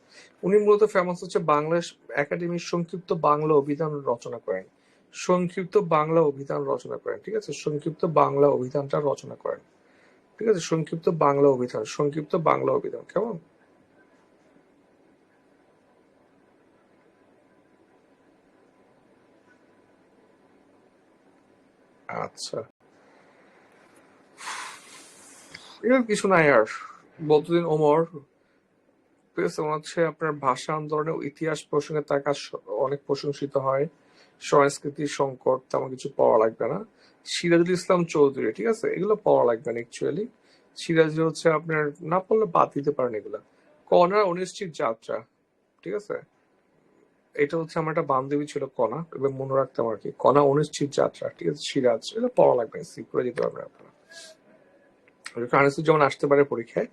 উনি মূলত ফেমাস হচ্ছে বাংলা একাডেমির সংক্ষিপ্ত বাংলা অভিধান রচনা করেন, সংক্ষিপ্ত বাংলা অভিধান রচনা করেন, ঠিক আছে, সংক্ষিপ্ত বাংলা অভিধানটা রচনা করেন, ঠিক আছে, সংক্ষিপ্ত বাংলা অভিধান, সংক্ষিপ্ত বাংলা অভিধান, কেমন? আচ্ছা, এরকম কিছু নাই আর। বদরুদ্দীন ওমর, ঠিক আছে, ওনার হচ্ছে আপনার ভাষা আন্দোলনের ইতিহাস প্রসঙ্গে তার কাজ অনেক প্রশংসিত হয়। সংস্কৃতির সংকট, তেমন কিছু পড়া লাগবে না। সিরাজুল ইসলাম চৌধুরী, ঠিক আছে, এগুলো পড়া লাগবে না অ্যাকচুয়ালি। সিরাজ হচ্ছে আপনার না পড়লে বাদ দিতে পারেন এগুলা। কণার অনিশ্চিত যাত্রা, ঠিক আছে, এটা হচ্ছে আমার একটা বান্ধবী ছিল কণা, এবং মনে রাখতাম আর কি, কণা অনিশ্চিত যাত্রা, ঠিক আছে, সিরাজ, এটা পড়া লাগবে, স্কিপ করে দিতে পারবেন আপনারা। যেমন আসতে পারে পরীক্ষায়,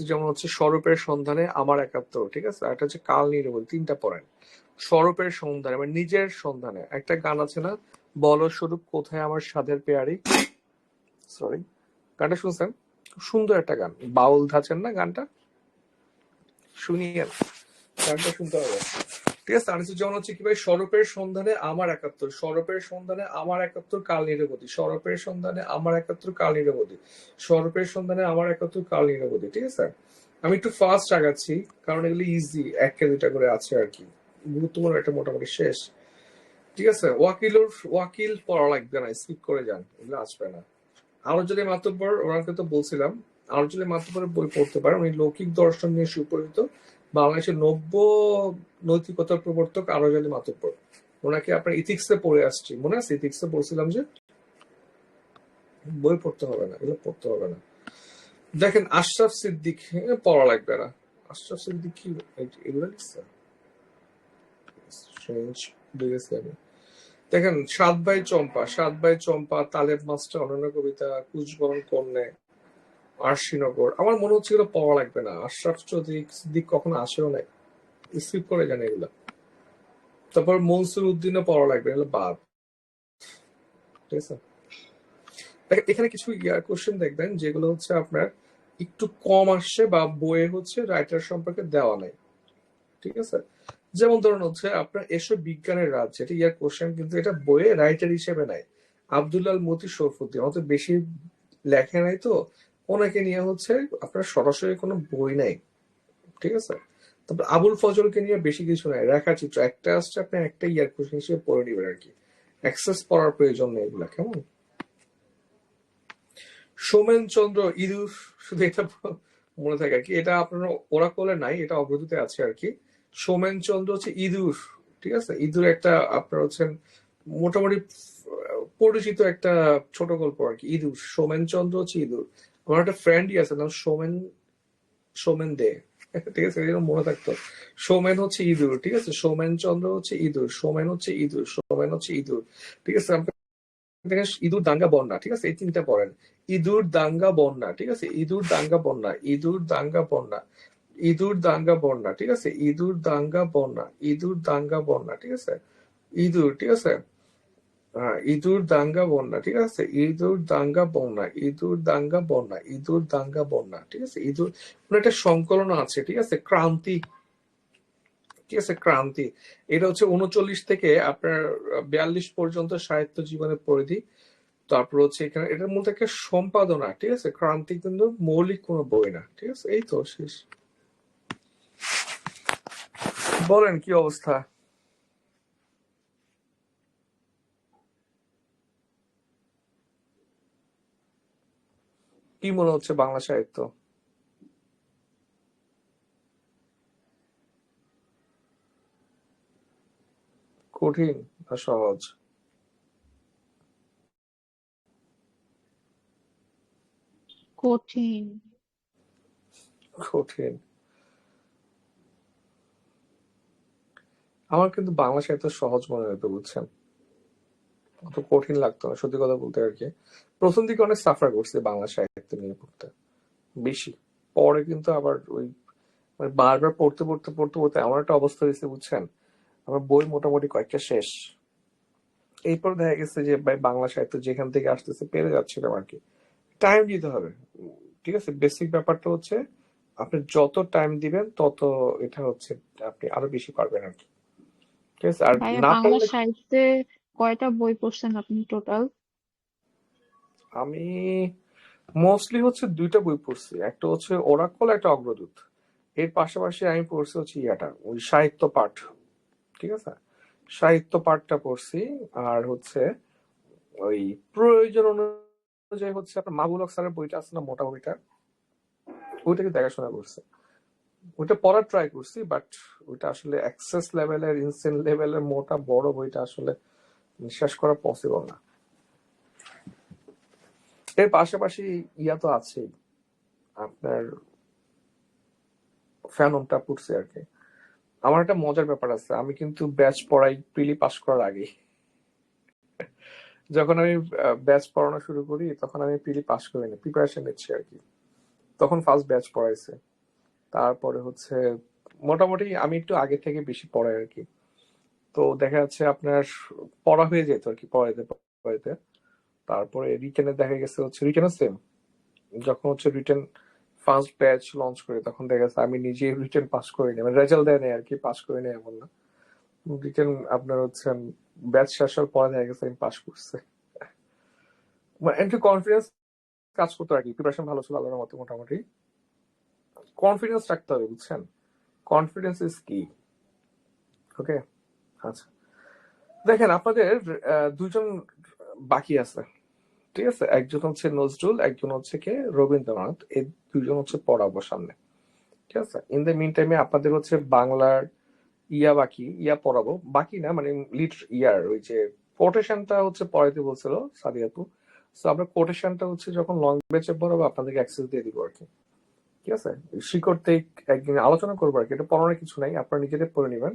যেমন হচ্ছে স্বরূপের সন্ধানে আমার একাত্তর, ঠিক আছে, আর একটা হচ্ছে কাল নিরবধি, 3টা পড়েন। স্বরূপের সন্ধানে মানে নিজের সন্ধানে, একটা গান আছে না, বলো স্বরূপ কোথায় আমার সাধের পেয়ারি, সরি, গানটা শুনছেন? খুব সুন্দর একটা গান, বাউল ধাঁচেন না গানটা, শুনিয়ে গানটা শুনতে হবে, ঠিক আছে। যেমন হচ্ছে কি ভাই, স্বরূপের সন্ধানে আমার একাত্তর, স্বরূপের সন্ধানে আমার একাত্তর কাল নিরবধি, স্বরূপের সন্ধানে আমার একাত্তর কাল নিরবধি, স্বরূপের সন্ধানে আমার একাত্তর কাল নিরবধি, ঠিক আছে। আমি একটু ফাস্ট আগাচ্ছি কারণ এগুলো ইজি, 1-2টা করে আছে আর কি, গুরুত্বপূর্ণ একটা মোটামুটি শেষ, ঠিক আছে। ওয়াকিল পড়া লাগবে না, স্কিপ করে যান, এগুলো আসবে না। আরো যদি মাতব্বর ওনাকে তো বলছিলাম, আরজলি মাতব্বরের বই পড়তে পারেন। উনি লৌকিক দর্শন নিয়ে সুপরিচিত বাংলাদেশের নব্য নৈতিকতার প্রবর্তক আরজলি মাতব্বর। ওনাকে আপনার ইথিক্সে পড়ে আসছি, মনে আছে ইথিক্সে বলছিলাম যে বই পড়তে হবে না, এগুলো পড়তে হবে না। দেখেন আশরাফ সিদ্দিক, পড়া লাগবে না। আশরাফ সিদ্দিক কি এগুলো লিখছে? দেখেন সাত ভাই চম্পা, তালেব মাস্টার, অনন্য কবিতা, কুচবরণ কন্যা, আরশিনগর, আমার মনে হচ্ছে এগুলো পড়া লাগবে না। আশরাফ সিদ্দিক কখনো আসেও নাই, স্কিপ করে জানে এগুলো। তারপর মনসুর উদ্দিনও পড়া লাগবে, এগুলো বাদ। ঠিক আছে, দেখেন এখানে কিছু কোশ্চেন দেখবেন যেগুলো হচ্ছে আপনার একটু কম আসছে বা বইয়ে হচ্ছে রাইটার সম্পর্কে দেওয়া নাই। ঠিক আছে, যেমন ধরুন হচ্ছে আপনার এসব বিজ্ঞানের রাজ্য, এটা ইয়ার কোশ্চেন, কিন্তু এটা বইয়ে রাইটার হিসেবে নাই। আব্দুল্লাহ মতি শরফুদ্দিন অত বেশি লেখে নাই, তো ওনাকে নিয়ে হচ্ছে আপনার সরাসরি কোনো বই নাই। ঠিক আছে, তারপর আবুল ফজলকে নিয়ে বেশি কিছু নাই, রেখাচিত্র একটা আসছে, আপনি একটা ইয়ার কোশ্চেন হিসেবে পড়ে নিবেন আর কি, অ্যাক্সেস পড়ার প্রয়োজন নেই এগুলা। কেমন? সোমেন চন্দ্র ইঁদুর, শুধু এটা মনে থাকে আর কি, এটা আপনার ওরাকলে নাই, এটা অগ্রদূতে আছে আর কি। সোমেন চন্দ্র হচ্ছে ইঁদুর। ঠিক আছে, ইঁদুর একটা আপনার হচ্ছেন মোটামুটি পরিচিত একটা ছোট গল্প আর কি, ইঁদুর। সোমেন চন্দ্র হচ্ছে ইঁদুর। আমার একটা ফ্রেন্ডই আছে নাম সোমেন দে। ঠিক আছে, এরকম মনে থাকতো। সোমেন হচ্ছে ইঁদুর। ঠিক আছে, সোমেন চন্দ্র হচ্ছে ইঁদুর, সোমেন হচ্ছে ইঁদুর, সোমেন হচ্ছে ইঁদুর। ঠিক আছে, দেখেন ইঁদুর দাঙ্গা বন্যা। ঠিক আছে, এই তিনটা পড়েন, ইঁদুর দাঙ্গা বন্যা। ঠিক আছে, ইঁদুর দাঙ্গা বন্যা, ইঁদুর দাঙ্গা বন্যা, ইঁদুর দাঙ্গা বন্যা। ঠিক আছে, ইঁদুর দাঙ্গা বন্যা, ইঁদুর দাঙ্গা বন্যা। ঠিক আছে, ইঁদুর। ঠিক আছে, হ্যাঁ, ইঁদুর দাঙ্গা বন্যা। ঠিক আছে, ইঁদুর দাঙ্গা বন্যা, ইঁদুর দাঙ্গা বন্যা, ইঁদুর দাঙ্গা বন্যা। ঠিক আছে, ইঁদুর একটা সংকলন আছে। ঠিক আছে, ক্রান্তি। ঠিক আছে, ক্রান্তি, এটা হচ্ছে 39 থেকে আপনার 42 পর্যন্ত সাহিত্য জীবনের পরিধি। তারপর হচ্ছে এখানে এটার মধ্যে একটা সম্পাদনা। ঠিক আছে, ক্রান্তি কিন্তু মৌলিক কোনো বই না। ঠিক আছে, এই তো শেষ। বলেন কি অবস্থা? কি মনে হচ্ছে বাংলা সাহিত্য? কঠিন না সহজ? কঠিন। কঠিন। আমার কিন্তু বাংলা সাহিত্য সহজ মনে হতো, বুঝছেন, অত কঠিন লাগতো না সত্যি কথা বলতে আর কি। প্রথম দিকে অনেক সাফার করছি বাংলা সাহিত্য নিয়ে পড়তে বেশি, পরে কিন্তু আবার ওই মানে বারবার পড়তে পড়তে পড়তে পড়তে আমার একটা অবস্থা হয়েছে, বুঝছেন, আমার বই মোটামুটি কয়েকটা শেষ। এরপর দেখা গেছে যে ভাই বাংলা সাহিত্য যেখান থেকে আসতেছে পেরে যাচ্ছিলাম আর কি। টাইম দিতে হবে। ঠিক আছে, বেসিক ব্যাপারটা হচ্ছে আপনি যত টাইম দিবেন তত এটা হচ্ছে আপনি আরো বেশি পারবেন আর কি। ঠিক আছে, আর ভাইয়া না বাংলা পারলে সাহিত্যে কয়টা বই পড়ছেন আপনি টোটাল? আমি মোস্টলি হচ্ছে দুইটা বই পড়ছি, একটা হচ্ছে ওরাকল, একটা অগ্রদূত। এর পাশাপাশি আমি পড়ছি হচ্ছে ইয়াটা ওই সাহিত্য পাঠ। ঠিক আছে, সাহিত্য পাঠটা পড়ছি। আর হচ্ছে ওই প্রয়োজন অনুযায়ী হচ্ছে আপনার মাহবুল হক স্যারের বইটা আছে না, মোটা বইটা, ওইটাকে দেখাশোনা করছে। ওইটা পড়ার ট্রাই করছি, বাট ওইটা আসলে অ্যাক্সেস লেভেলের ইনসেন লেভেলের মোটা বড় বইটা আসলে শেষ করা পসিবল না। এর পাশাপাশি ইয়া তো আছেই, আপনার ফ্যানমটা পড়ছি আর কি। আমার একটা মজার ব্যাপার আছে, আমি কিন্তু ব্যাচ পড়াই প্রিলি পাস করার আগে। যখন আমি ব্যাচ পড়ানো শুরু করি তখন আমি প্রিলি পাস করিনি, প্রিপারেশন নিচ্ছি আর কি। তখন ফার্স্ট ব্যাচ পড়াইছে। তারপরে হচ্ছে মোটামুটি আমি একটু আগে থেকে বেশি পড়াই আর কি। তো দেখা যাচ্ছে আপনার পড়া হয়ে যেত আর কি, পড়াইতে পড়াইতে। তারপরে রিটেনে দেখা গেছে হচ্ছে রিটেনও সেম, যখন হচ্ছে রিটেন ফার্স্ট ব্যাচ লঞ্চ করি তখন দেখা গেছে আমি নিজে রিটেন পাস করিনি, মানে রেজাল্ট দেয় নাই আর কি, পাস করিনি এমন না। রিটেন আপনার হচ্ছে ব্যাচ শেষ হওয়ার পরে দেখা গেছে আমি পাস করছি। মানে একটু কনফিডেন্স কাজ করতো আর কি, প্রিপারেশন ভালো ছিল আল্লাহর মতো মোটামুটি। কনফিডেন্স রাখতে হবে, বুঝছেন, কনফিডেন্স ইজ কি। ওকে, আচ্ছা, দেখেন আপনাদের দুজন বাকি আছে। ঠিক আছে, একজন হচ্ছে নজরুল, একজন হচ্ছে কে রবীন্দ্রনাথ, এই দুজন হচ্ছে পড়াবো সামনে। ঠিক আছে, ইন দ্য মিন টাইমে আপনাদের হচ্ছে বাংলার ইয়া পড়াবো, বাকি না মানে ওই যে কোটেশনটা হচ্ছে পড়াইতে বলছিল সাদিয়াপু। তো আমরা কোটেশনটা হচ্ছে যখন লং বেচে পড়াবো আপনাদেরকে অ্যাক্সেস দিয়ে দিব আর কি। ঠিক আছে, শিকড়তে একদিন আলোচনা করবো আর কি, এটা পড়ানোর কিছু নাই, আপনারা নিজেদের পড়ে নেবেন।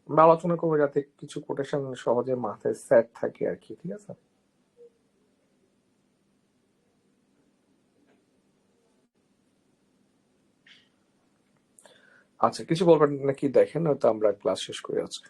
আমরা আলোচনা করবো যাতে কিছু কোটেশন সহজে মাথায় সেট থাকে আর কি। ঠিক আছে, আচ্ছা কিছু বলবেন নাকি দেখেন, হয়তো আমরা ক্লাস শেষ করে আজকে।